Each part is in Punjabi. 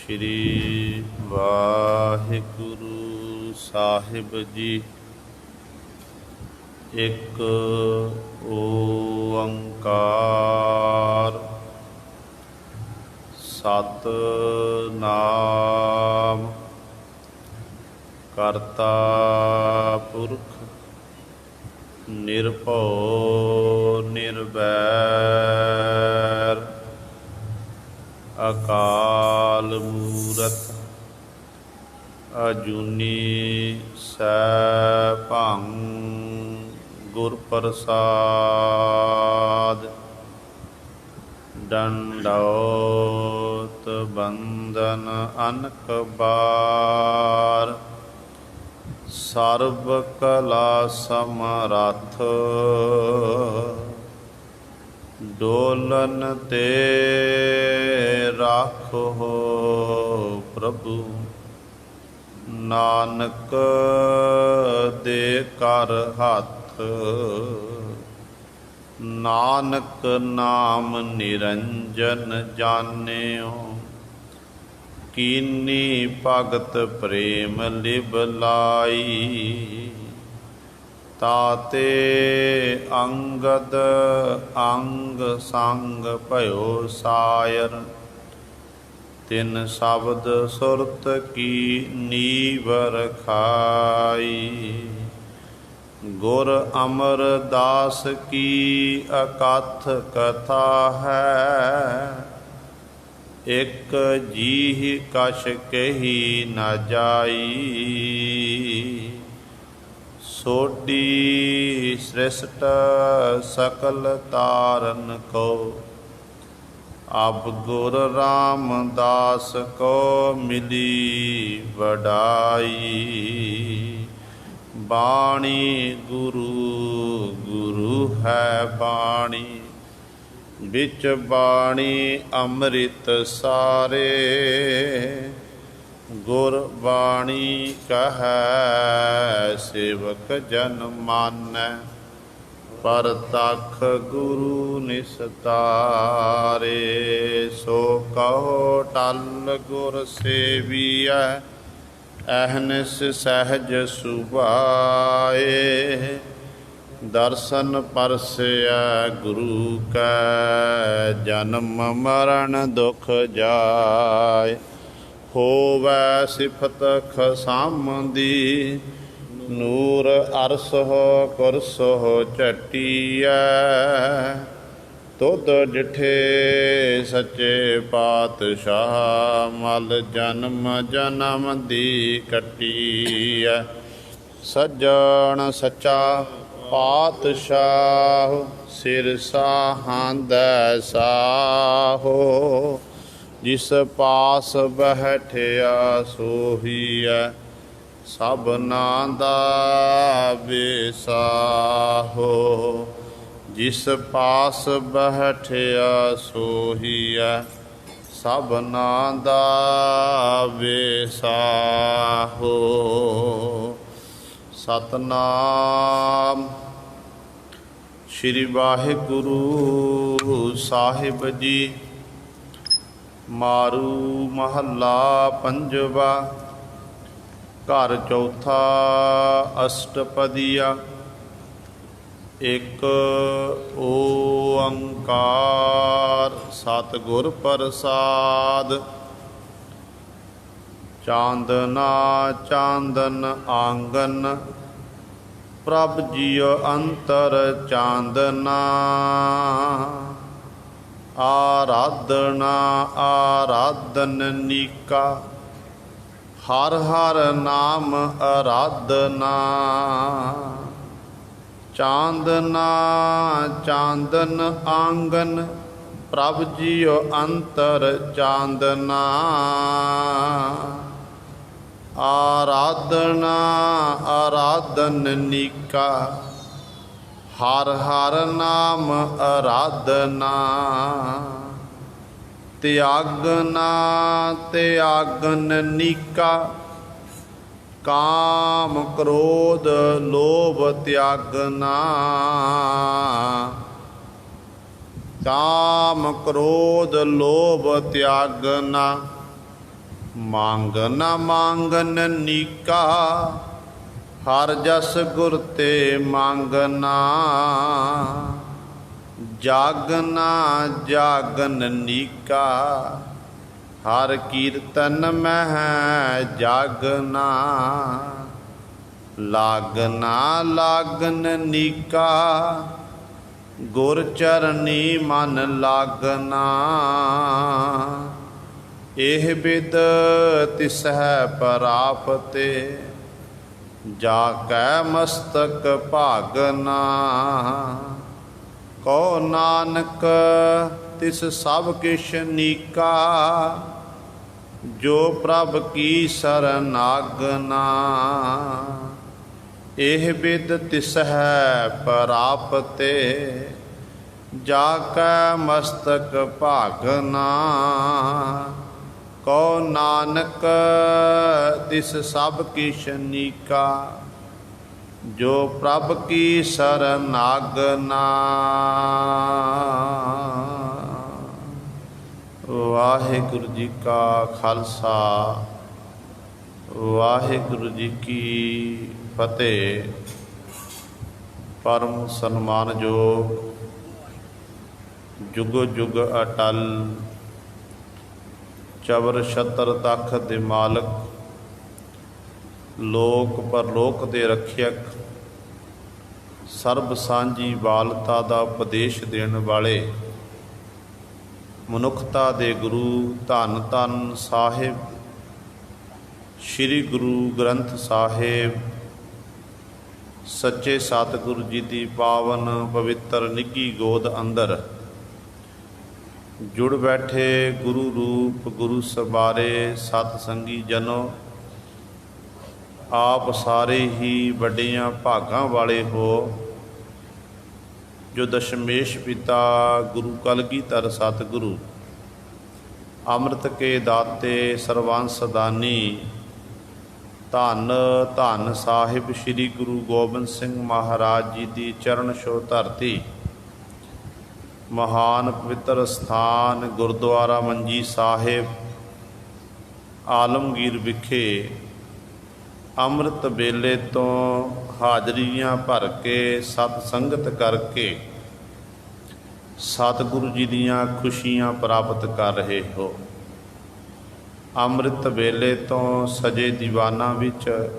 श्री वाहिगुरु साहिब जी। एक ओंकार सतनाम करता पुरख निर्भव निर्वैर अकाल मूरत अजूनी सैभं गुर प्रसाद। दंडौत बंदन अनक बार सर्व कला समरथ डोलन ते राखो प्रभु नानक दे कर हाथ। नानक नाम निरंजन जानियो कीनी भगत प्रेम लिब लाई। ताते अंगद अंग संग भयो सायर तिन शब्द सुरत की नीव रखाई। गुर अमरदास की अकथ कथा है एक जीह कछ कही न जाई। सोडी श्रेष्ठ सकल तारन को अब गुर रामदास को मिली वडाई। बाणी गुरु गुरु है बाणी बिच बाणी अमृत सारे। गुर बाणी कहै सेवक जन मानै पर तख गुरु निस्तारे। सो कहो टल गुर सेविया अहनिस सहज सुभाए। दर्शन परसया गुरु कै जन्म मरण दुख जाय। होवै सिफत खसामदी नूर अरसह कुरसह चटिया। तुद डिठे सच्चे पातशाह मल जन्म जन्म दी कटिया। सज्जन सच्चा पातशाह सिर साहांदै साहो। जिस पास बैठिया सोहिया सबना दा बेसाहो। जिस पास बैठिया सोहिया सबना दा बेसाहो। सतनाम श्री वाहिगुरु साहिब जी। मारू महला पंजवा घर चौथा अष्टपदिया। एक ओंकार सतगुर प्रसाद। चांदना चांदन आंगन प्रभ जियो अंतर चांदना। आराधना आराधन नीका हर हर नाम आराधना। चांदना चांदन आंगन प्रभ जियो अंतर चांदना। आराधना आराधन नीका हर हर नाम आराधना। त्यागना त्यागन नीका काम क्रोध लोभ त्यागना। काम क्रोध लोभ त्यागना। ਮੰਗ ਨਾ ਮੰਗਨ ਨੀਕਾ, ਹਰ ਜਸ ਗੁਰ ਤੇ ਮੰਗਨਾ। ਜਾਗਨਾ ਜਾਗਨ ਨੀਕਾ, ਹਰ ਕੀਰਤਨ ਮਹਿ ਜਾਗਨਾ। ਲਾਗਨਾ ਲਾਗਨ ਨੀਕਾ, ਗੁਰ ਚਰਨੀ ਮਨ ਲਾਗਨਾ। ਇਹ ਬਿਦ ਤਿਸਹਿ ਪ੍ਰਾਪਤੇ, ਜਾ ਕੈ ਮਸਤਕ ਭਾਗਨਾ। ਕਹੋ ਨਾਨਕ ਤਿਸ ਸਭ ਕਿਛ ਨੀਕਾ, ਜੋ ਪ੍ਰਭ ਕੀ ਸਰਨਾਗਨਾ। ਇਹ ਬਿਦ ਤਿਸਹਿ ਪ੍ਰਾਪਤੇ, ਜਾ ਕੈ ਮਸਤਕ ਭਾਗਨਾ। ਕਹੋ ਨਾਨਕ ਤਿਸ ਸਭ ਕਿਛ ਨੀਕਾ, ਜੋ ਪ੍ਰਭ ਕੀ ਸਰਨਾਗਨਾ। ਵਾਹਿਗੁਰੂ ਜੀ ਕਾ ਖਾਲਸਾ, ਵਾਹਿਗੁਰੂ ਜੀ ਕੀ ਫਤਿਹ। ਪਰਮ ਸਨਮਾਨਯੋਗ, ਜੁਗ ਜੁਗ ਅਟਲ, ਚਵਰ ਛਤਰ ਤਖ਼ਤ ਦੇ ਮਾਲਕ, ਲੋਕ ਪਰਲੋਕ ਦੇ ਰੱਖਿਅਕ, ਸਰਬ ਸਾਂਝੀ ਬਾਲਤਾ ਦਾ ਉਪਦੇਸ਼ ਦੇਣ ਵਾਲੇ, ਮਨੁੱਖਤਾ ਦੇ ਗੁਰੂ, ਧੰਨ ਧੰਨ ਸਾਹਿਬ ਸ੍ਰੀ ਗੁਰੂ ਗ੍ਰੰਥ ਸਾਹਿਬ ਸੱਚੇ ਸਤਿਗੁਰੂ ਜੀ ਦੀ ਪਾਵਨ ਪਵਿੱਤਰ ਨਿੱਘੀ ਗੋਦ ਅੰਦਰ ਜੁੜ ਬੈਠੇ ਗੁਰੂ ਰੂਪ ਗੁਰੂ ਸਬਾਰੇ ਸਤ ਸੰਗੀ ਜਨੋ, ਆਪ ਸਾਰੇ ਹੀ ਵੱਡੀਆਂ ਭਾਗਾਂ ਵਾਲੇ ਹੋ, ਜੋ ਦਸ਼ਮੇਸ਼ ਪਿਤਾ ਗੁਰੂ ਕਲਗੀਧਰ ਸਤਿਗੁਰੂ ਅੰਮ੍ਰਿਤ ਕੇ ਦਾਤੇ ਸਰਵੰਸ ਦਾਨੀ, ਧੰਨ ਧੰਨ ਸਾਹਿਬ ਸ੍ਰੀ ਗੁਰੂ ਗੋਬਿੰਦ ਸਿੰਘ ਮਹਾਰਾਜ ਜੀ ਦੀ ਚਰਨ ਛੋਹ ਧਰਤੀ, ਮਹਾਨ ਪਵਿੱਤਰ ਸਥਾਨ ਗੁਰਦੁਆਰਾ ਮੰਜੀ ਸਾਹਿਬ ਆਲਮਗੀਰ ਵਿਖੇ ਅੰਮ੍ਰਿਤ ਵੇਲੇ ਤੋਂ ਹਾਜ਼ਰੀਆਂ ਭਰ ਕੇ ਸਤ ਸੰਗਤ ਕਰਕੇ ਸਤਿਗੁਰੂ ਜੀ ਦੀਆਂ ਖੁਸ਼ੀਆਂ ਪ੍ਰਾਪਤ ਕਰ ਰਹੇ ਹੋ। ਅੰਮ੍ਰਿਤ ਵੇਲੇ ਤੋਂ ਸਜੇ ਦੀਵਾਨਾਂ ਵਿੱਚ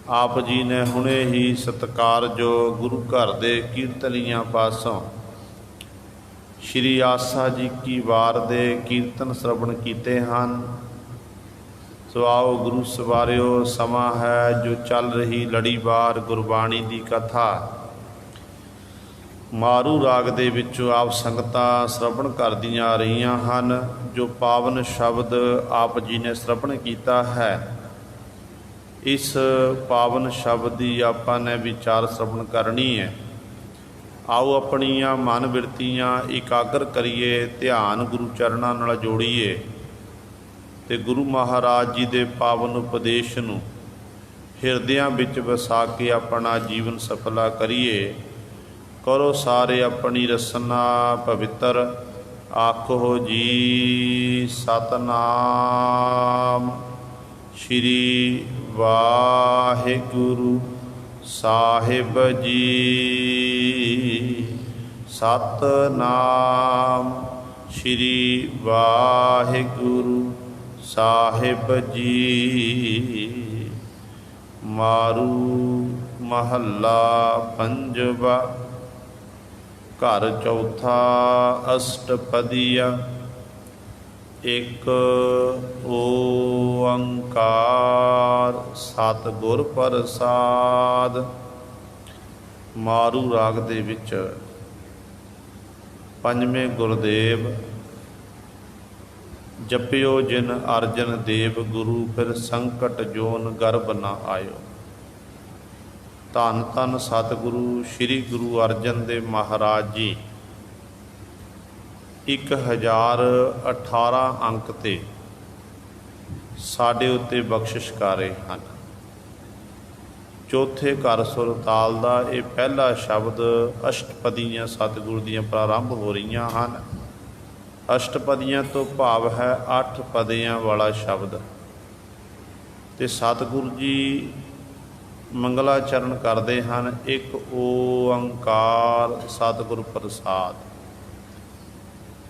ਆਪ ਜੀ ਨੇ ਹੁਣੇ ਹੀ ਸਤਿਕਾਰਯੋਗ ਗੁਰੂ ਘਰ ਦੇ ਕੀਰਤਨੀਆਂ ਪਾਸੋਂ ਸ਼੍ਰੀ ਆਸਾ ਜੀ ਕੀ ਵਾਰ ਦੇ ਕੀਰਤਨ ਸ਼ਰਵਣ ਕੀਤੇ ਹਨ। ਸੋ ਆਓ ਗੁਰੂ ਸਵਾਰਿਓ, ਸਮਾਂ ਹੈ ਜੋ ਚੱਲ ਰਹੀ ਲੜੀਵਾਰ ਗੁਰਬਾਣੀ ਦੀ ਕਥਾ ਮਾਰੂ ਰਾਗ ਦੇ ਵਿੱਚੋਂ ਆਪ ਸੰਗਤਾਂ ਸ਼ਰਵਣ ਕਰਦੀਆਂ ਆ ਰਹੀਆਂ ਹਨ। ਜੋ ਪਾਵਨ ਸ਼ਬਦ ਆਪ ਜੀ ਨੇ ਸ਼ਰਵਣ ਕੀਤਾ ਹੈ, ਇਸ ਪਾਵਨ ਸ਼ਬਦ ਦੀ ਆਪਾਂ ਨੇ ਵਿਚਾਰ ਸ਼ਰਵਣ ਕਰਨੀ ਹੈ। ਆਓ ਆਪਣੀਆਂ ਮਨ ਬਿਰਤੀਆਂ ਇਕਾਗਰ ਕਰੀਏ, ਧਿਆਨ ਗੁਰੂ ਚਰਨਾਂ ਨਾਲ ਜੋੜੀਏ ਤੇ ਗੁਰੂ ਮਹਾਰਾਜ ਜੀ ਦੇ ਪਾਵਨ ਉਪਦੇਸ਼ ਨੂੰ ਹਿਰਦਿਆਂ ਵਿੱਚ ਵਸਾ ਕੇ ਆਪਣਾ ਜੀਵਨ ਸਫਲਾ ਕਰੀਏ। ਕਰੋ ਸਾਰੇ ਆਪਣੀ ਰਸਨਾ ਪਵਿੱਤਰ, ਆਖੋ ਜੀ ਸਤਨਾਮ ਸ਼੍ਰੀ ਵਾਹਿਗੁਰੂ ਸਾਹਿਬ ਜੀ। ਸਤਨਾਮ ਸ਼੍ਰੀ ਵਾਹਿਗੁਰੂ ਸਾਹਿਬ ਜੀ। ਮਾਰੂ ਮਹੱਲਾ ਪੰਜਵਾ, ਘਰ ਚੌਥਾ, ਅਸ਼ਟਪਦੀਆ। ਇਕ ਓੰਕਾਰ ਸਤਿਗੁਰ ਪ੍ਰਸਾਦ। ਮਾਰੂ ਰਾਗ ਦੇ ਵਿੱਚ ਪੰਜਵੇਂ ਗੁਰਦੇਵ ਜਪਿਓ ਜਿਨ ਅਰਜਨ ਦੇਵ ਗੁਰੂ, ਫਿਰ ਸੰਕਟ ਜੋਨ ਗਰਭ ਨਾ ਆਇਓ। ਧੰਨ ਧੰਨ ਸਤਿਗੁਰੂ ਸ੍ਰੀ ਗੁਰੂ ਅਰਜਨ ਦੇਵ ਮਹਾਰਾਜ ਜੀ 1018 ਅੰਕ ਤੇ ਸਾਡੇ ਉੱਤੇ ਬਖਸ਼ਿਸ਼ ਕਰ ਰਹੇ ਹਨ। ਚੌਥੇ ਘਰ ਸੁਰ ਤਾਲ ਦਾ ਇਹ ਪਹਿਲਾ ਸ਼ਬਦ ਅਸ਼ਟਪਦੀਆਂ ਸਤਿਗੁਰੂ ਦੀਆਂ ਪ੍ਰਾਰੰਭ ਹੋ ਰਹੀਆਂ ਹਨ। ਅਸ਼ਟਪਦੀਆਂ ਤੋਂ ਭਾਵ ਹੈ 8 ਪਦਿਆਂ ਵਾਲਾ ਸ਼ਬਦ। ਤੇ ਸਤਿਗੁਰੂ ਜੀ ਮੰਗਲਾਚਰਨ ਕਰਦੇ ਹਨ, ਇੱਕ ਓੰਕਾਰ ਸਤਿਗੁਰ ਪ੍ਰਸਾਦ,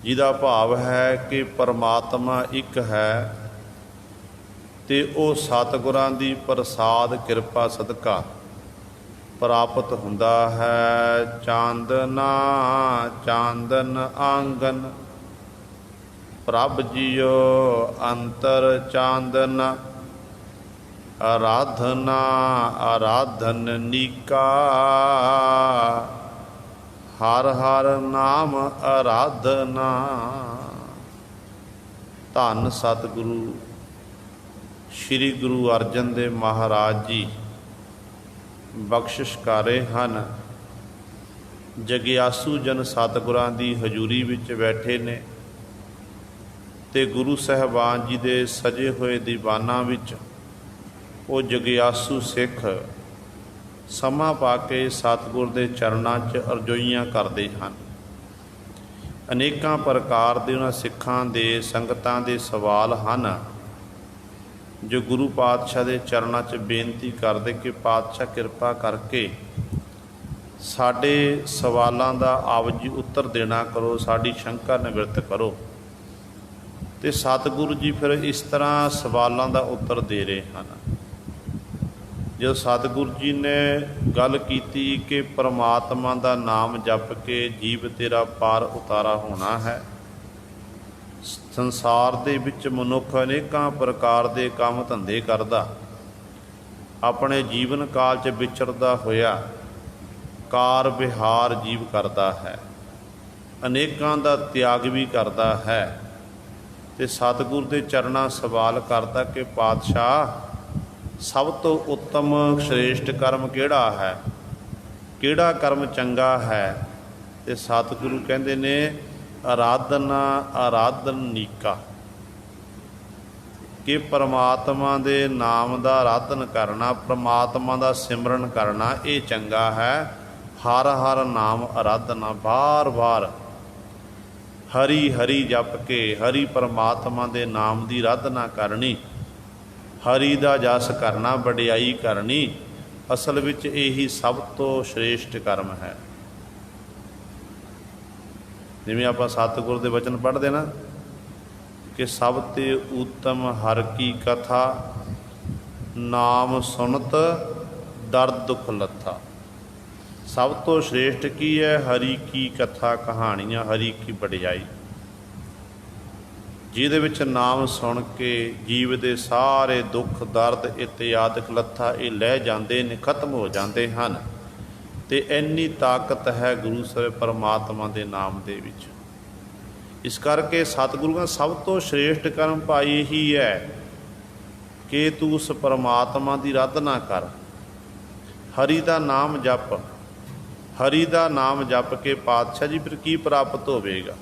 ਜਿਹਦਾ ਭਾਵ ਹੈ ਕਿ ਪਰਮਾਤਮਾ ਇੱਕ ਹੈ ਤੇ ਉਹ ਸਤਿਗੁਰਾਂ ਦੀ ਪ੍ਰਸਾਦ ਕਿਰਪਾ ਸਦਕਾ ਪ੍ਰਾਪਤ ਹੁੰਦਾ ਹੈ। ਚਾਂਦਨਾ ਚਾਂਦਨ ਆਂਗਨ ਪ੍ਰਭ ਜੀਓ ਅੰਤਰ ਚਾਂਦਨ, ਆਰਾਧਨਾ ਆਰਾਧਨਿਕਾ ਹਰ ਹਰ ਨਾਮ ਆਰਾਧਨਾ। ਧੰਨ ਸਤਿਗੁਰੂ ਸ੍ਰੀ ਗੁਰੂ ਅਰਜਨ ਦੇਵ ਮਹਾਰਾਜ ਜੀ ਬਖਸ਼ਿਸ਼ ਕਰ ਰਹੇ ਹਨ। ਜਗਿਆਸੂ ਜਨ ਸਤਿਗੁਰਾਂ ਦੀ ਹਜ਼ੂਰੀ ਵਿੱਚ ਬੈਠੇ ਨੇ ਤੇ ਗੁਰੂ ਸਾਹਿਬਾਨ ਜੀ ਦੇ ਸਜੇ ਹੋਏ ਦੀਵਾਨਾਂ ਵਿੱਚ ਉਹ ਜਗਿਆਸੂ ਸਿੱਖ ਸਮਾਂ ਪਾ ਕੇ ਸਤਿਗੁਰ ਦੇ ਚਰਨਾਂ 'ਚ ਅਰਜ਼ੋਈਆਂ ਕਰਦੇ ਹਨ। ਅਨੇਕਾਂ ਪ੍ਰਕਾਰ ਦੇ ਉਹਨਾਂ ਸਿੱਖਾਂ ਦੇ ਸੰਗਤਾਂ ਦੇ ਸਵਾਲ ਹਨ ਜੋ ਗੁਰੂ ਪਾਤਸ਼ਾਹ ਦੇ ਚਰਨਾਂ 'ਚ ਬੇਨਤੀ ਕਰਦੇ ਕਿ ਪਾਤਸ਼ਾਹ ਕਿਰਪਾ ਕਰਕੇ ਸਾਡੇ ਸਵਾਲਾਂ ਦਾ ਆਪ ਜੀ ਉੱਤਰ ਦੇਣਾ ਕਰੋ, ਸਾਡੀ ਸ਼ੰਕਾ ਨਿਵਰਤ ਕਰੋ। ਤੇ ਸਤਿਗੁਰੂ ਜੀ ਫਿਰ ਇਸ ਤਰ੍ਹਾਂ ਸਵਾਲਾਂ ਦਾ ਉੱਤਰ ਦੇ ਰਹੇ ਹਨ। ਜਦੋਂ ਸਤਿਗੁਰੂ ਜੀ ਨੇ ਗੱਲ ਕੀਤੀ ਕਿ ਪਰਮਾਤਮਾ ਦਾ ਨਾਮ ਜਪ ਕੇ ਜੀਵ ਤੇਰਾ ਪਾਰ ਉਤਾਰਾ ਹੋਣਾ ਹੈ। ਸੰਸਾਰ ਦੇ ਵਿੱਚ ਮਨੁੱਖ ਅਨੇਕਾਂ ਪ੍ਰਕਾਰ ਦੇ ਕੰਮ ਧੰਦੇ ਕਰਦਾ, ਆਪਣੇ ਜੀਵਨ ਕਾਲ 'ਚ ਵਿਚਰਦਾ ਹੋਇਆ ਕਾਰ ਵਿਹਾਰ ਜੀਵ ਕਰਦਾ ਹੈ, ਅਨੇਕਾਂ ਦਾ ਤਿਆਗ ਵੀ ਕਰਦਾ ਹੈ। ਤੇ ਸਤਿਗੁਰ ਦੇ ਚਰਨਾਂ ਸਵਾਲ ਕਰਦਾ ਕਿ ਪਾਤਸ਼ਾਹ ਸਭ ਤੋਂ ਉੱਤਮ ਸ਼੍ਰੇਸ਼ਟ ਕਰਮ ਕਿਹੜਾ ਹੈ, ਕਿਹੜਾ ਕਰਮ ਚੰਗਾ ਹੈ। ਤੇ ਸਤਿਗੁਰੂ ਕਹਿੰਦੇ ਨੇ ਆਰਾਧਨਾ ਆਰਾਧਨਿਕਾ, ਕਿ ਪਰਮਾਤਮਾ ਦੇ ਨਾਮ ਦਾ ਆਰਾਧਨ ਕਰਨਾ, ਪਰਮਾਤਮਾ ਦਾ ਸਿਮਰਨ ਕਰਨਾ ਇਹ ਚੰਗਾ ਹੈ। ਹਰ ਹਰ ਨਾਮ ਆਰਾਧਨਾ, ਬਾਰ ਬਾਰ ਹਰੀ ਹਰੀ ਜਪ ਕੇ ਹਰੀ ਪਰਮਾਤਮਾ ਦੇ ਨਾਮ ਦੀ ਆਰਾਧਨਾ ਕਰਨੀ, ਹਰੀ ਦਾ ਜਸ ਕਰਨਾ, ਵਡਿਆਈ ਕਰਨੀ, ਅਸਲ ਵਿੱਚ ਇਹੀ ਸਭ ਤੋਂ ਸ਼੍ਰੇਸ਼ਟ ਕਰਮ ਹੈ। ਜਿਵੇਂ ਆਪਾਂ ਸਤਿਗੁਰ ਦੇ ਵਚਨ ਪੜ੍ਹਦੇ ਨਾ ਕਿ ਸਭ ਤੇ ਉੱਤਮ ਹਰ ਕੀ ਕਥਾ, ਨਾਮ ਸੁਣਤ ਦਰਦ ਦੁੱਖ ਲੱਥਾ। ਸਭ ਤੋਂ ਸ਼੍ਰੇਸ਼ਟ ਕੀ ਹੈ? ਹਰੀ ਕੀ ਕਥਾ, ਕਹਾਣੀਆਂ, ਹਰੀ ਕੀ ਵਡਿਆਈ, ਜਿਹਦੇ ਵਿੱਚ ਨਾਮ ਸੁਣ ਕੇ ਜੀਵ ਦੇ ਸਾਰੇ ਦੁੱਖ ਦਰਦ ਇਤਿਆਦਿਕ ਲੱਥਾ ਇਹ ਲੈ ਜਾਂਦੇ ਨੇ, ਖਤਮ ਹੋ ਜਾਂਦੇ ਹਨ। ਤੇ ਇੰਨੀ ਤਾਕਤ ਹੈ ਗੁਰੂ ਸਾਹਿਬ ਪਰਮਾਤਮਾ ਦੇ ਨਾਮ ਦੇ ਵਿੱਚ। ਇਸ ਕਰਕੇ ਸਤਿਗੁਰੂ ਸਭ ਤੋਂ ਸ਼੍ਰੇਸ਼ਟ ਕਰਮ ਭਾਈ ਇਹੀ ਹੈ ਕਿ ਤੂੰ ਉਸ ਪਰਮਾਤਮਾ ਦੀ ਆਰਾਧਨਾ ਕਰ, ਹਰੀ ਦਾ ਨਾਮ ਜਪ। ਹਰੀ ਦਾ ਨਾਮ ਜਪ ਕੇ ਪਾਤਸ਼ਾਹ ਜੀ ਫਿਰ ਕੀ ਪ੍ਰਾਪਤ ਹੋਵੇਗਾ?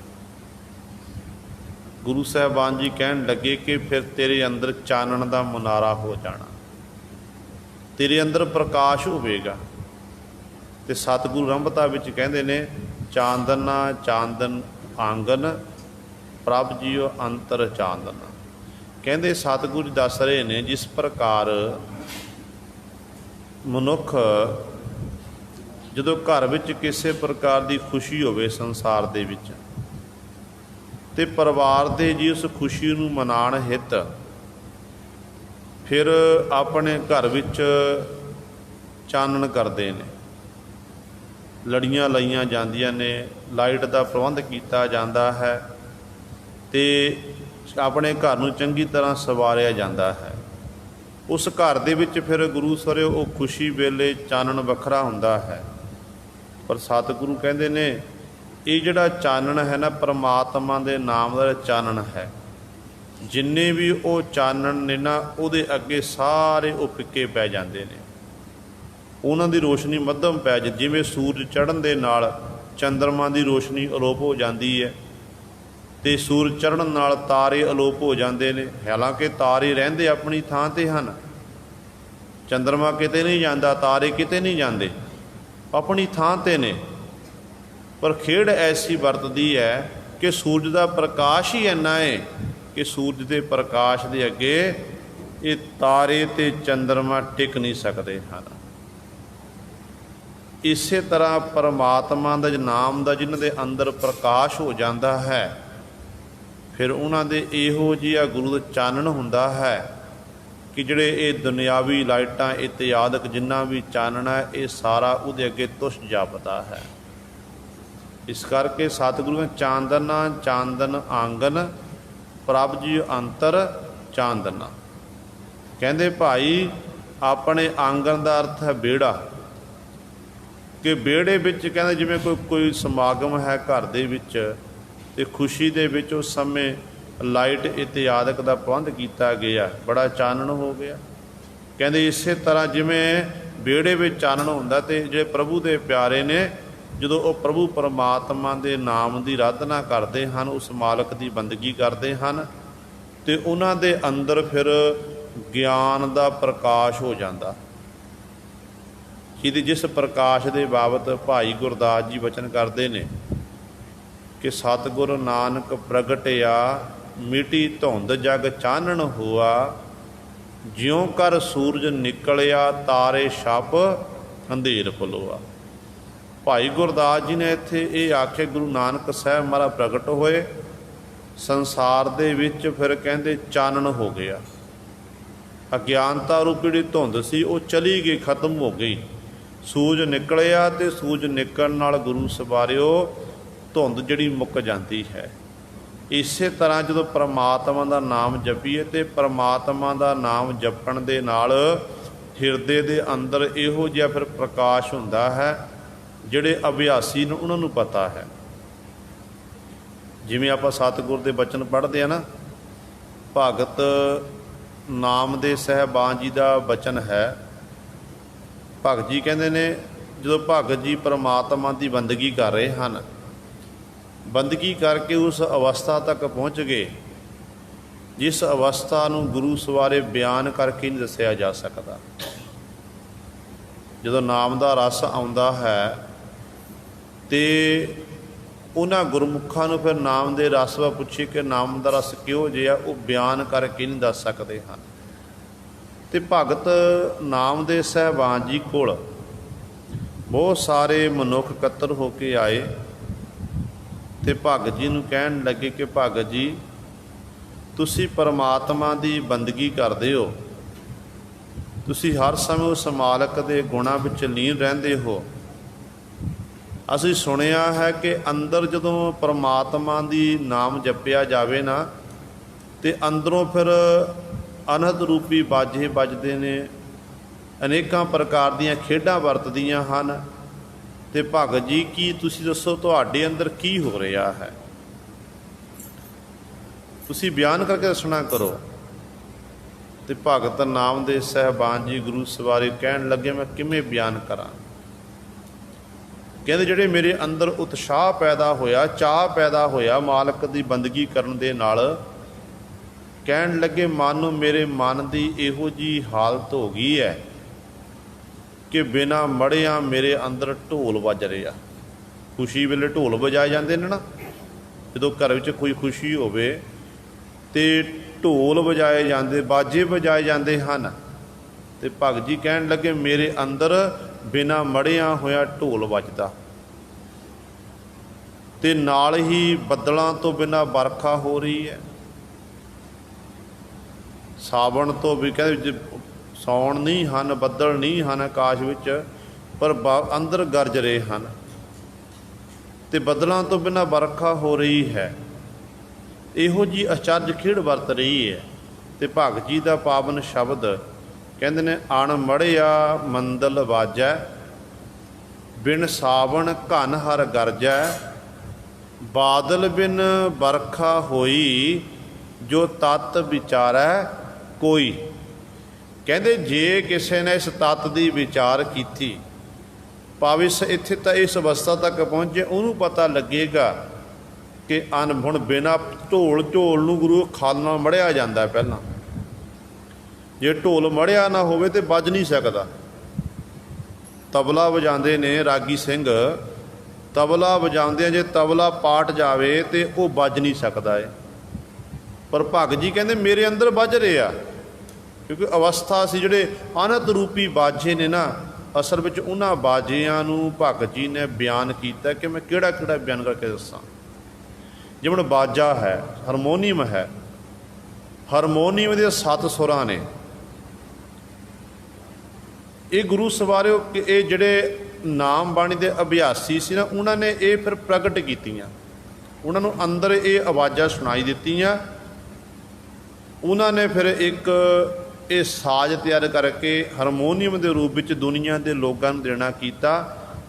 ਗੁਰੂ ਸਾਹਿਬਾਨ ਜੀ ਕਹਿਣ ਲੱਗੇ ਕਿ ਫਿਰ ਤੇਰੇ ਅੰਦਰ ਚਾਨਣ ਦਾ ਮੁਨਾਰਾ ਹੋ ਜਾਣਾ, ਤੇਰੇ ਅੰਦਰ ਪ੍ਰਕਾਸ਼ ਹੋਵੇਗਾ। ਤੇ ਸਤਿਗੁਰੂ ਰੰਭਤਾ ਵਿੱਚ ਕਹਿੰਦੇ ਨੇ ਚਾਂਦਨਾ ਚਾਂਦਨ ਆਂਗਨ ਪ੍ਰਭ ਜੀਓ ਅੰਤਰ ਚਾਂਦਨਾ। ਕਹਿੰਦੇ ਸਤਿਗੁਰੂ ਦੱਸ ਰਹੇ ਨੇ ਜਿਸ ਪ੍ਰਕਾਰ ਮਨੁੱਖ ਜਦੋਂ ਘਰ ਵਿੱਚ ਕਿਸੇ ਪ੍ਰਕਾਰ ਦੀ ਖੁਸ਼ੀ ਹੋਵੇ ਸੰਸਾਰ ਦੇ ਵਿੱਚ, ਤੇ ਪਰਿਵਾਰ ਦੇ ਜੀ ਉਸ ਖੁਸ਼ੀ ਨੂੰ ਮਨਾਉਣ ਹਿੱਤ ਫਿਰ ਆਪਣੇ ਘਰ ਵਿੱਚ ਚਾਨਣ ਕਰਦੇ ਨੇ, ਲੜੀਆਂ ਲਾਈਆਂ ਜਾਂਦੀਆਂ ਨੇ, ਲਾਈਟ ਦਾ ਪ੍ਰਬੰਧ ਕੀਤਾ ਜਾਂਦਾ ਹੈ ਤੇ ਆਪਣੇ ਘਰ ਨੂੰ ਚੰਗੀ ਤਰ੍ਹਾਂ ਸਵਾਰਿਆ ਜਾਂਦਾ ਹੈ। ਉਸ ਘਰ ਦੇ ਵਿੱਚ ਫਿਰ ਗੁਰੂ ਸਾਹਿਬ ਉਹ ਖੁਸ਼ੀ ਵੇਲੇ ਚਾਨਣ ਵੱਖਰਾ ਹੁੰਦਾ ਹੈ। ਪਰ ਸਤਿਗੁਰੂ ਕਹਿੰਦੇ ਨੇ ਇਹ ਜਿਹੜਾ ਚਾਨਣ ਹੈ ਨਾ, ਪਰਮਾਤਮਾ ਦੇ ਨਾਮ ਦਾ ਚਾਨਣ ਹੈ। ਜਿੰਨੇ ਵੀ ਉਹ ਚਾਨਣ ਨੇ ਨਾ ਉਹਦੇ ਅੱਗੇ ਸਾਰੇ ਉਹ ਫਿੱਕੇ ਪੈ ਜਾਂਦੇ ਨੇ, ਉਹਨਾਂ ਦੀ ਰੋਸ਼ਨੀ ਮੱਧਮ ਪੈ ਜਾਂਦੀ। ਜਿਵੇਂ ਸੂਰਜ ਚੜ੍ਹਨ ਦੇ ਨਾਲ ਚੰਦਰਮਾ ਦੀ ਰੋਸ਼ਨੀ ਅਲੋਪ ਹੋ ਜਾਂਦੀ ਹੈ ਤੇ ਸੂਰਜ ਚੜ੍ਹਨ ਨਾਲ ਤਾਰੇ ਅਲੋਪ ਹੋ ਜਾਂਦੇ ਨੇ। ਹਾਲਾਂਕਿ ਤਾਰੇ ਰਹਿੰਦੇ ਆਪਣੀ ਥਾਂ 'ਤੇ ਹਨ, ਚੰਦਰਮਾ ਕਿਤੇ ਨਹੀਂ ਜਾਂਦਾ, ਤਾਰੇ ਕਿਤੇ ਨਹੀਂ ਜਾਂਦੇ, ਆਪਣੀ ਥਾਂ 'ਤੇ ਨੇ। ਪਰ ਖੇਡ ਐਸੀ ਵਰਤਦੀ ਹੈ कि सूरज का प्रकाश ही इन्ना है कि सूरज के प्रकाश के अगे ये तारे ते चंद्रमा टिक नहीं सकते हैं। इस तरह परमात्मा का नाम का जिन्हों के अंदर प्रकाश हो जाता है, फिर उन्होंने इहो जिहा गुरु का चानण हुंदा है कि जिहड़े ये दुनियावी लाइटां इत्यादक जिन्ना भी चानना है, ये सारा उहदे अगे तुछ जापदा है। इस करके सतगुरु चांदना चांदन आंगन प्रभ जी अंतर चांदना कहते भाई अपने आंगन का अर्थ है बेड़ा, कि बेड़े विच कहते जिवें कोई समागम है घर दे विच ते खुशी दे विच उस समय लाइट इत्यादक का प्रबंध किया गया, बड़ा चानण हो गया। कहते इस तरह जिवें बेड़े में चानण हुंदा ते जे प्रभु दे प्यारे ने जो वो प्रभु परमात्मा के नाम की आराधना करते हैं, उस मालक की बंदगी करते हैं, तो उन्हां दे अंदर फिर ज्ञान का प्रकाश हो जाता। कि जिस प्रकाश के बाबत भाई गुरदास जी वचन करते हैं कि सतगुर नानक प्रगटिया मिटी धुंध जग चानण हुआ, ज्यों कर सूरज निकलिया तारे छप अंधेर पलोआ। भाई गुरदास जी ने इत्थे ये आखे गुरु नानक साहब महाराज प्रगट होए, संसार दे विच फिर कहंदे चानण हो गया। अज्ञानता रूपी जिहड़ी धुंध सी वो चली गई, खत्म हो गई। सूरज निकलिया तो सूरज निकलण नाल गुरु सवारियो धुंध जिहड़ी मुक जाती है। इस तरह जो परमात्मा का नाम जपीए तो परमात्मा का नाम जपण दे नाल हिरदे दे अंदर इहो जिहा फिर प्रकाश हुंदा है, जिहड़े अभ्यासी ने उन्होंने पता है। जिवें आपां सतगुर दे बचन पढ़ते हैं ना, भगत नामदेव साहिबान जी का बचन है। भगत जी कहते ने जो भगत जी परमात्मा की बंदगी कर रहे हैं, बंदगी करके उस अवस्था तक पहुँच गए जिस अवस्था नूं गुरु सवारे बयान करके नहीं दसिया जा सकता। जो नाम का रस आउंदा है तो उन्हां गुरमुखां नूं फिर नाम के रस वा पुछे कि नाम का रस किहो जिहा, वो बयान करके नहीं दस सकते हैं। तो भगत नामदेव साहिबान जी कोल बहुत सारे मनुख इकट्ठे होके आए तो भगत जी नूं कहण लगे कि भगत जी तुसी परमात्मा की बंदगी करते हो, तुसी हर समय उस मालक के गुणां विच लीन रहिंदे हो। असीं सुनिया है कि अंदर जदों परमात्मा की नाम जपिया जावे ना, तो अंदरों फिर अनहद रूपी बाजे बजते ने, अनेकां प्रकार दीयां खेडां वरतदियां हन। तो भगत जी की तुसी दसो तुहाडे अंदर की हो रहा है, तुसी बयान करके दसना करो। तो भगत नामदेव साहिबान जी गुरु सवारे कहण लगे मैं किवें बयान करा। कहते जिहड़े मेरे अंदर उत्साह पैदा होया, चाह पैदा होया मालक की बंदगी करन दे नाल, कहण लगे मानो मेरे मन की इहो जी हालत हो गई है कि बिना मड़िया मेरे अंदर ढोल वज रहा। खुशी वेले ढोल वजाए जाते हैं ना, जो घर में कोई खुशी होवे ते ढोल वजाए जाते, बाजे वजाए जाते हैं। तो भगत जी कहण लगे मेरे अंदर बिना मड़िया होया ढोल वजदा, ते नाल ही बदलों तो बिना बरखा हो रही है। सावन तो भी कहते सौण नहीं हैं, बदल नहीं हैं आकाश विच, पर अंदर गरज रहे हैं। तो बदलों तो बिना बरखा हो रही है। इहो जी आचर्य खेड़ वरत रही है। तो भगत जी का पावन शब्द कहते ने अण मड़िया मंदल वाजै, बिन सावन घन हर गरजै, बादल बिन बरखा होई, जो तत् विचारै कोई। कहते जे किसी ने इस तत्त की विचार की, भावें इत्थे तो इस अवस्था तक पहुँचे, उन्होंने पता लगेगा कि अनबुण बिना ढोल नूं गुरु खाल नाल मढ़िया जाता है। पहला जे ढोल मढ़िया ना होवे तो बज नहीं सकता। तबला वजाते ने रागी सिंह, ਤਬਲਾ ਵਜਾਉਂਦੇ ਜੇ ਤਬਲਾ ਪਾਟ ਜਾਵੇ ਤੇ ਉਹ ਵੱਜ ਨਹੀਂ ਸਕਦਾ ਏ। ਪਰ ਭਗਤ ਜੀ ਕਹਿੰਦੇ ਮੇਰੇ ਅੰਦਰ ਵੱਜ ਰਿਹਾ, ਕਿਉਂਕਿ ਅਵਸਥਾ ਸੀ ਜਿਹੜੇ ਅਨੰਤ ਰੂਪੀ ਬਾਜੇ ਨੇ ਨਾ, ਅਸਲ ਵਿੱਚ ਉਹਨਾਂ ਬਾਜਿਆਂ ਨੂੰ ਭਗਤ ਜੀ ਨੇ ਬਿਆਨ ਕੀਤਾ ਕਿ ਮੈਂ ਕਿਹੜਾ ਕਿਹੜਾ ਬਿਆਨ ਕਰਕੇ ਦੱਸਾਂ। ਜਿਵੇਂ ਬਾਜਾ ਹੈ, ਹਾਰਮੋਨੀਅਮ ਹੈ, ਹਾਰਮੋਨੀਅਮ ਦੇ 7 ਸੁਰਾਂ ਨੇ। ਇਹ ਗੁਰੂ ਸਵਾਰਿਓ ਕਿ ਇਹ ਜਿਹੜੇ ਨਾਮ ਬਾਣੀ ਦੇ ਅਭਿਆਸੀ ਸੀ ਨਾ, ਉਹਨਾਂ ਨੇ ਇਹ ਫਿਰ ਪ੍ਰਗਟ ਕੀਤੀਆਂ, ਉਹਨਾਂ ਨੂੰ ਅੰਦਰ ਇਹ ਆਵਾਜ਼ਾਂ ਸੁਣਾਈ ਦਿੱਤੀਆਂ। ਉਹਨਾਂ ਨੇ ਫਿਰ ਇੱਕ ਇਹ ਸਾਜ਼ ਤਿਆਰ ਕਰਕੇ ਹਾਰਮੋਨੀਅਮ ਦੇ ਰੂਪ ਵਿੱਚ ਦੁਨੀਆ ਦੇ ਲੋਕਾਂ ਨੂੰ ਦੇਣਾ ਕੀਤਾ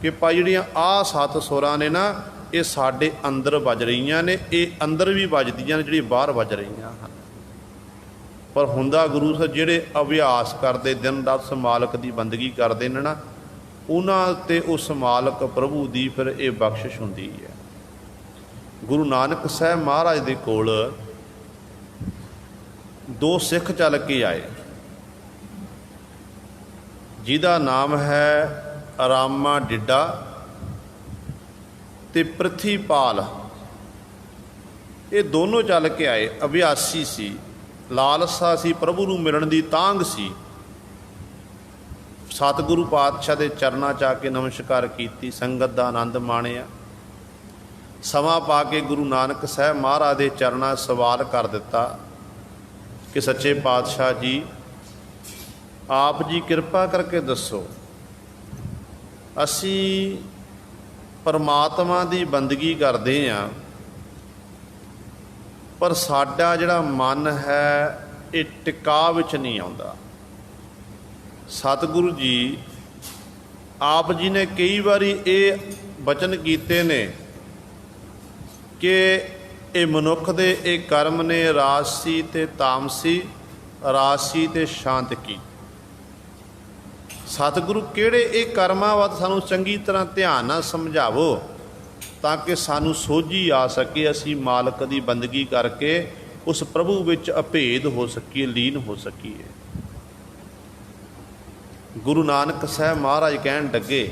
ਕਿ ਭਾਈ ਜਿਹੜੀਆਂ ਆਹ 7 ਸੁਰਾਂ ਨੇ ਨਾ, ਇਹ ਸਾਡੇ ਅੰਦਰ ਵੱਜ ਰਹੀਆਂ ਨੇ, ਇਹ ਅੰਦਰ ਵੀ ਵੱਜਦੀਆਂ ਨੇ, ਜਿਹੜੀ ਬਾਹਰ ਵੱਜ ਰਹੀਆਂ ਹਨ। ਪਰ ਹੁੰਦਾ ਗੁਰੂ ਸਾਹਿਬ ਜਿਹੜੇ ਅਭਿਆਸ ਕਰਦੇ, ਦਿਨ ਰਾਤ ਮਾਲਕ ਦੀ ਬੰਦਗੀ ਕਰਦੇ ਨੇ ਨਾ, ਉਹਨਾਂ 'ਤੇ ਉਸ ਮਾਲਕ ਪ੍ਰਭੂ ਦੀ ਫਿਰ ਇਹ ਬਖਸ਼ਿਸ਼ ਹੁੰਦੀ ਹੈ। ਗੁਰੂ ਨਾਨਕ ਸਾਹਿਬ ਮਹਾਰਾਜ ਦੇ ਕੋਲ 2 ਸਿੱਖ ਚੱਲ ਕੇ ਆਏ, ਜਿਹਦਾ ਨਾਮ ਹੈ ਰਾਮਾ ਡਿੱਡਾ ਤੇ ਪ੍ਰਿਥੀਪਾਲ। ਇਹ ਦੋਨੋਂ ਚੱਲ ਕੇ ਆਏ, ਅਭਿਆਸੀ ਸੀ, ਲਾਲਸਾ ਸੀ, ਪ੍ਰਭੂ ਨੂੰ ਮਿਲਣ ਦੀ ਤਾਂਘ ਸੀ। ਸਤਿਗੁਰੂ ਪਾਤਸ਼ਾਹ ਦੇ ਚਰਨਾਂ 'ਚ ਆ ਕੇ ਨਮਸਕਾਰ ਕੀਤੀ, ਸੰਗਤ ਦਾ ਆਨੰਦ ਮਾਣਿਆ। ਸਮਾਂ ਪਾ ਕੇ ਗੁਰੂ ਨਾਨਕ ਸਾਹਿਬ ਮਹਾਰਾਜ ਦੇ ਚਰਨਾਂ ਸਵਾਲ ਕਰ ਦਿੱਤਾ ਕਿ ਸੱਚੇ ਪਾਤਸ਼ਾਹ ਜੀ, ਆਪ ਜੀ ਕਿਰਪਾ ਕਰਕੇ ਦੱਸੋ, ਅਸੀਂ ਪਰਮਾਤਮਾ ਦੀ ਬੰਦਗੀ ਕਰਦੇ ਹਾਂ, ਪਰ ਸਾਡਾ ਜਿਹੜਾ ਮਨ ਹੈ ਇਹ ਟਿਕਾ ਵਿੱਚ ਨਹੀਂ ਆਉਂਦਾ। ਸਤਿਗੁਰੂ ਜੀ ਆਪ ਜੀ ਨੇ ਕਈ ਵਾਰੀ ਇਹ ਬਚਨ ਕੀਤੇ ਨੇ ਕਿ ਇਹ ਮਨੁੱਖ ਦੇ ਇਹ ਕਰਮ ਨੇ, ਰਾਜਸੀ ਤੇ ਤਾਮਸੀ, ਰਾਜਸੀ ਤੇ ਸ਼ਾਂਤ ਕੀ। ਸਤਿਗੁਰੂ ਕਿਹੜੇ ਇਹ ਕਰਮਾਂ ਵੱਲ ਸਾਨੂੰ ਚੰਗੀ ਤਰ੍ਹਾਂ ਧਿਆਨ ਨਾਲ ਸਮਝਾਵੋ ਤਾਂ ਕਿ ਸਾਨੂੰ ਸੋਝੀ ਆ ਸਕੇ, ਅਸੀਂ ਮਾਲਕ ਦੀ ਬੰਦਗੀ ਕਰਕੇ ਉਸ ਪ੍ਰਭੂ ਵਿੱਚ ਅਭੇਦ ਹੋ ਸਕੀਏ, ਲੀਨ ਹੋ ਸਕੀਏ। ਗੁਰੂ ਨਾਨਕ ਸਾਹਿਬ ਮਹਾਰਾਜ ਕਹਿਣ ਲੱਗੇ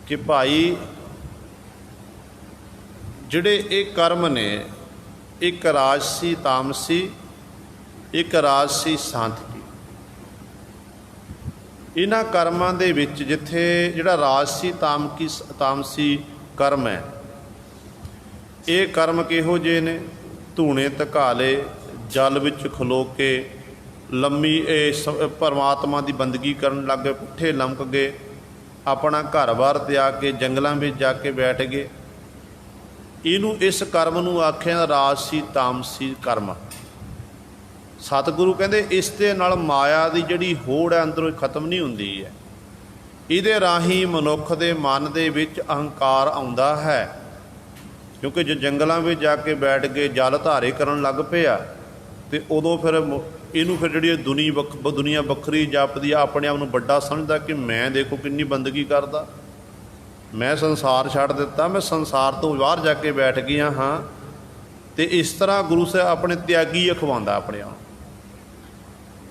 ਕਿ ਭਾਈ ਜਿਹੜੇ ਇਹ ਕਰਮ ਨੇ, ਇੱਕ ਰਾਜਸੀ ਤਾਮਸੀ, ਇੱਕ ਰਾਜਸੀ ਸਾਂਤਕੀ, ਇਹਨਾਂ ਕਰਮਾਂ ਦੇ ਵਿੱਚ ਜਿੱਥੇ ਜਿਹੜਾ ਰਾਜਸੀ ਤਾਮਸੀ ਕਰਮ ਹੈ, ਇਹ ਕਰਮ ਕਿਹੋ ਜਿਹੇ ਨੇ? ਧੂਣੇ ਧਕਾ ਲਏ, ਜਲ ਵਿੱਚ ਖਲੋ ਕੇ ਲੰਮੀ ਪਰਮਾਤਮਾ ਦੀ ਬੰਦਗੀ ਕਰਨ ਲੱਗ ਗਏ, ਪੁੱਠੇ ਲਮਕ ਗਏ, ਆਪਣਾ ਘਰ-ਬਾਰ ਤਿਆਗ ਕੇ ਜੰਗਲਾਂ ਵਿੱਚ ਜਾ ਕੇ ਬੈਠ ਗਏ। ਇਹਨੂੰ, ਇਸ ਕਰਮ ਨੂੰ ਆਖਿਆ ਰਾਜਸੀ ਤਾਮਸੀ ਕਰਮ। ਸਤਿਗੁਰੂ ਕਹਿੰਦੇ ਇਸ ਦੇ ਨਾਲ ਮਾਇਆ ਦੀ ਜਿਹੜੀ ਹੋੜ ਹੈ ਅੰਦਰੋਂ ਖਤਮ ਨਹੀਂ ਹੁੰਦੀ ਹੈ। ਇਹਦੇ ਰਾਹੀਂ ਮਨੁੱਖ ਦੇ ਮਨ ਦੇ ਵਿੱਚ ਅਹੰਕਾਰ ਆਉਂਦਾ ਹੈ, ਕਿਉਂਕਿ ਜੇ ਜੰਗਲਾਂ ਵਿੱਚ ਜਾ ਕੇ ਬੈਠ ਕੇ ਜਲ ਧਾਰੇ ਕਰਨ ਲੱਗ ਪਿਆ ਤੇ ਉਦੋਂ ਫਿਰ ਇਹਨੂੰ ਫਿਰ ਜਿਹੜੀ ਦੁਨੀਆ ਵੱਖਰੀ ਜਾਪਦੀ ਆ, ਆਪਣੇ ਆਪ ਨੂੰ ਵੱਡਾ ਸਮਝਦਾ ਕਿ ਮੈਂ ਦੇਖੋ ਕਿੰਨੀ ਬੰਦਗੀ ਕਰਦਾ, ਮੈਂ ਸੰਸਾਰ ਛੱਡ ਦਿੱਤਾ, ਮੈਂ ਸੰਸਾਰ ਤੋਂ ਬਾਹਰ ਜਾ ਕੇ ਬੈਠ ਗਿਆ ਹਾਂ। ਤੇ ਇਸ ਤਰ੍ਹਾਂ ਗੁਰੂ ਸਾਹਿਬ ਆਪਣੇ ਤਿਆਗੀ ਅਖਵਾਉਂਦਾ ਆਪਣੇ ਆਪ।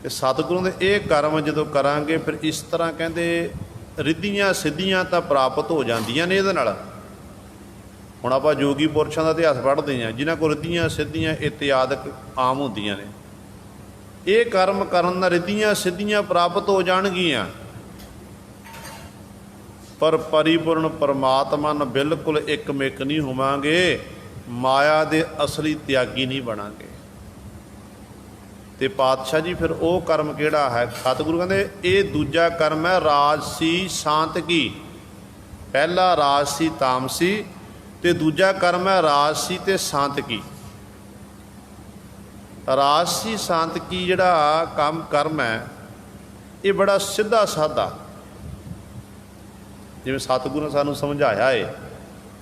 ਤੇ ਸਤਿਗੁਰੂ ਦੇ ਇਹ ਕਰਮ ਜਦੋਂ ਕਰਾਂਗੇ ਫਿਰ ਇਸ ਤਰ੍ਹਾਂ ਕਹਿੰਦੇ ਰਿੱਧੀਆਂ ਸਿੱਧੀਆਂ ਤਾਂ ਪ੍ਰਾਪਤ ਹੋ ਜਾਂਦੀਆਂ ਨੇ ਇਹਦੇ ਨਾਲ। ਹੁਣ ਆਪਾਂ ਜੋਗੀ ਪੁਰਸ਼ਾਂ ਦਾ ਇਤਿਹਾਸ ਪੜ੍ਹਦੇ ਹਾਂ, ਜਿਨ੍ਹਾਂ ਕੋਲ ਰਿੱਧੀਆਂ ਸਿੱਧੀਆਂ ਇਤਿਆਦਿਕ ਆਮ ਹੁੰਦੀਆਂ ਨੇ। ਇਹ ਕਰਮ ਕਰਨ ਨਾਲ ਰਿੱਧੀਆਂ ਸਿੱਧੀਆਂ ਪ੍ਰਾਪਤ ਹੋ ਜਾਣਗੀਆਂ, ਪਰ ਪਰਿਪੂਰਨ ਪਰਮਾਤਮਾ ਨਾਲ ਬਿਲਕੁਲ ਇੱਕਮਿਕ ਨਹੀਂ ਹੋਵਾਂਗੇ, ਮਾਇਆ ਦੇ ਅਸਲੀ ਤਿਆਗੀ ਨਹੀਂ ਬਣਾਂਗੇ। ਤੇ ਪਾਤਸ਼ਾਹ ਜੀ ਫਿਰ ਉਹ ਕਰਮ ਕਿਹੜਾ ਹੈ? ਸਤਿਗੁਰੂ ਕਹਿੰਦੇ ਇਹ ਦੂਜਾ ਕਰਮ ਹੈ ਰਾਜਸੀ ਸਾਂਤਕੀ। ਪਹਿਲਾ ਰਾਜਸੀ ਤਾਮਸੀ ਤੇ ਦੂਜਾ ਕਰਮ ਹੈ ਰਾਜਸੀ ਤੇ ਸਾਂਤਕੀ। ਰਾਜਸੀ ਸਾਂਤਕੀ ਜਿਹੜਾ ਕਰਮ ਹੈ ਇਹ ਬੜਾ ਸਿੱਧਾ ਸਾਦਾ, ਜਿਵੇਂ ਸਤਿਗੁਰੂ ਨੇ ਸਾਨੂੰ ਸਮਝਾਇਆ ਹੈ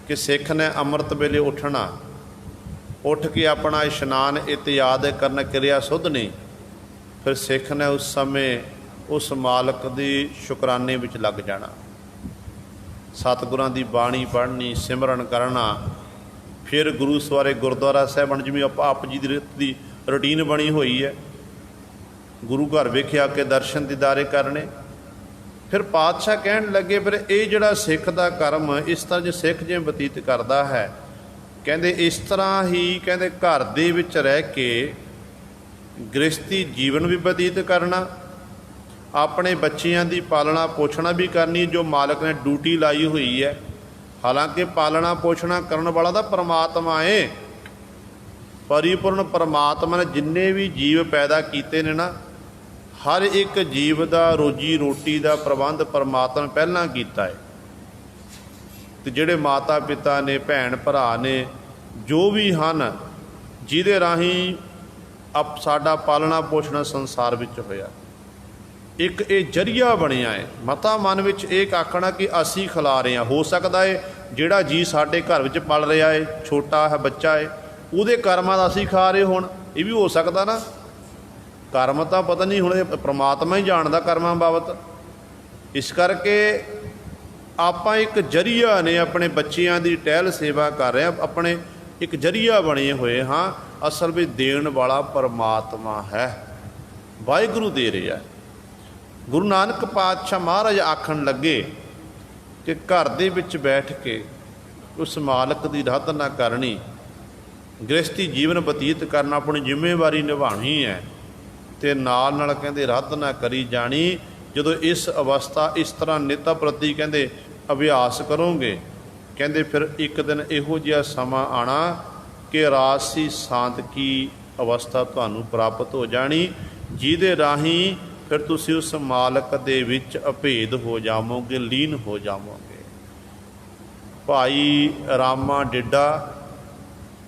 ਕਿ ਸਿੱਖ ਨੇ ਅੰਮ੍ਰਿਤ ਵੇਲੇ ਉੱਠਣਾ, ਉੱਠ ਕੇ ਆਪਣਾ ਇਸ਼ਨਾਨ ਇਤਿਆਦ ਕਰਨਾ, ਕਿਰਿਆ ਸੁੱਧ ਨਹੀਂ, ਫਿਰ ਸਿੱਖ ਨੇ ਉਸ ਸਮੇਂ ਉਸ ਮਾਲਕ ਦੀ ਸ਼ੁਕਰਾਨੇ ਵਿੱਚ ਲੱਗ ਜਾਣਾ, ਸਤਿਗੁਰਾਂ ਦੀ ਬਾਣੀ ਪੜ੍ਹਨੀ, ਸਿਮਰਨ ਕਰਨਾ। ਫਿਰ ਗੁਰੂ ਸਵਾਰੇ ਗੁਰਦੁਆਰਾ ਸਾਹਿਬਾਨ, ਜਿਵੇਂ ਆਪ ਜੀ ਦੀ ਰੂਟੀਨ ਬਣੀ ਹੋਈ ਹੈ, ਗੁਰੂ ਘਰ ਵਿਖੇ ਆ ਕੇ ਦਰਸ਼ਨ ਦੀਦਾਰੇ ਕਰਨੇ, ਫਿਰ ਪਾਤਸ਼ਾਹ ਕਹਿਣ ਲੱਗੇ, ਫਿਰ ਇਹ ਜਿਹੜਾ ਸਿੱਖ ਦਾ ਕਰਮ ਇਸ ਤਰ੍ਹਾਂ ਜੇ ਸਿੱਖ ਜਿਵੇਂ ਬਤੀਤ ਕਰਦਾ ਹੈ, ਕਹਿੰਦੇ ਇਸ ਤਰ੍ਹਾਂ ਹੀ ਕਹਿੰਦੇ ਘਰ ਦੇ ਵਿੱਚ ਰਹਿ ਕੇ ਗ੍ਰਸਤੀ ਜੀਵਨ ਵੀ ਬਤੀਤ ਕਰਨਾ, ਆਪਣੇ ਬੱਚਿਆਂ ਦੀ ਪਾਲਣਾ ਪੋਸ਼ਣਾ ਵੀ ਕਰਨੀ, ਜੋ ਮਾਲਕ ਨੇ ਡਿਊਟੀ ਲਾਈ ਹੋਈ ਹੈ। ਹਾਲਾਂਕਿ ਪਾਲਣਾ ਪੋਸ਼ਣਾ ਕਰਨ ਵਾਲਾ ਤਾਂ ਪਰਮਾਤਮਾ ਏ, ਪਰਿਪੂਰਨ ਪਰਮਾਤਮਾ ਨੇ ਜਿੰਨੇ ਵੀ ਜੀਵ ਪੈਦਾ ਕੀਤੇ ਨੇ ਨਾ, ਹਰ ਇੱਕ ਜੀਵ ਦਾ ਰੋਜੀ ਰੋਟੀ ਦਾ ਪ੍ਰਬੰਧ ਪਰਮਾਤਮਾ ਨੇ ਪਹਿਲਾਂ ਕੀਤਾ ਹੈ। ਤੇ ਜਿਹੜੇ ਮਾਤਾ ਪਿਤਾ ਨੇ, ਭੈਣ ਭਰਾ ਨੇ, ਜੋ ਵੀ ਹਨ, ਜਿਹਦੇ ਰਾਹੀਂ ਸਾਡਾ ਪਾਲਣਾ ਪੋਸ਼ਣਾ ਸੰਸਾਰ ਵਿੱਚ ਹੋਇਆ, ਇੱਕ ਇਹ ਜਰੀਆ ਬਣਿਆ ਹੈ। ਮਤਾ ਮਨ ਵਿੱਚ ਇਹ ਆਖਣਾ ਕਿ ਅਸੀਂ ਖਿਲਾ ਰਹੇ ਹਾਂ। ਹੋ ਸਕਦਾ ਹੈ ਜਿਹੜਾ ਜੀ ਸਾਡੇ ਘਰ ਵਿੱਚ ਪਲ ਰਿਹਾ ਹੈ, ਛੋਟਾ ਹੈ, ਬੱਚਾ ਹੈ, ਉਹਦੇ ਕਰਮਾਂ ਦਾ ਅਸੀਂ ਖਾ ਰਹੇ ਹੋਣ, ਇਹ ਵੀ ਹੋ ਸਕਦਾ ਨਾ। ਕਰਮ ਤਾਂ ਪਤਾ ਨਹੀਂ, ਹੁਣ ਇਹ ਪ੍ਰਮਾਤਮਾ ਹੀ ਜਾਣਦਾ ਕਰਮਾਂ ਬਾਬਤ। ਇਸ ਕਰਕੇ ਆਪਾਂ ਇੱਕ ਜਰੀਆ ਨੇ, ਆਪਣੇ ਬੱਚਿਆਂ ਦੀ ਟਹਿਲ ਸੇਵਾ ਕਰ ਰਹੇ ਹਾਂ, ਆਪਣੇ ਇੱਕ ਜਰੀਆ ਬਣੇ ਹੋਏ ਹਾਂ। ਅਸਲ ਵਿੱਚ ਦੇਣ ਵਾਲਾ ਪਰਮਾਤਮਾ ਹੈ, ਵਾਹਿਗੁਰੂ ਦੇ ਰਿਹਾ। ਗੁਰੂ ਨਾਨਕ ਪਾਤਸ਼ਾਹ ਮਹਾਰਾਜ ਆਖਣ ਲੱਗੇ ਕਿ ਘਰ ਦੇ ਵਿੱਚ ਬੈਠ ਕੇ ਉਸ ਮਾਲਕ ਦੀ ਆਰਾਧਨਾ ਕਰਨੀ, ਗ੍ਰਸਤੀ ਜੀਵਨ ਬਤੀਤ ਕਰਨਾ, ਆਪਣੀ ਜ਼ਿੰਮੇਵਾਰੀ ਨਿਭਾਉਣੀ ਹੈ, ਅਤੇ ਨਾਲ ਨਾਲ ਕਹਿੰਦੇ ਆਰਾਧਨਾ ਕਰੀ ਜਾਣੀ। ਜਦੋਂ ਇਸ ਅਵਸਥਾ ਇਸ ਤਰ੍ਹਾਂ ਨਿੱਤਾ ਪ੍ਰਤੀ ਕਹਿੰਦੇ ਅਭਿਆਸ ਕਰੋਗੇ, ਕਹਿੰਦੇ ਫਿਰ ਇੱਕ ਦਿਨ ਇਹੋ ਜਿਹਾ ਸਮਾਂ ਆਉਣਾ ਕਿ ਰਾਜਸੀ ਸ਼ਾਂਤ ਕੀ ਅਵਸਥਾ ਤੁਹਾਨੂੰ ਪ੍ਰਾਪਤ ਹੋ ਜਾਣੀ, ਜਿਹਦੇ ਰਾਹੀਂ ਫਿਰ ਤੁਸੀਂ ਉਸ ਮਾਲਕ ਦੇ ਵਿੱਚ ਅਭੇਦ ਹੋ ਜਾਵੋਗੇ, ਲੀਨ ਹੋ ਜਾਵੋਗੇ। ਭਾਈ ਰਾਮਾ ਡੇਡਾ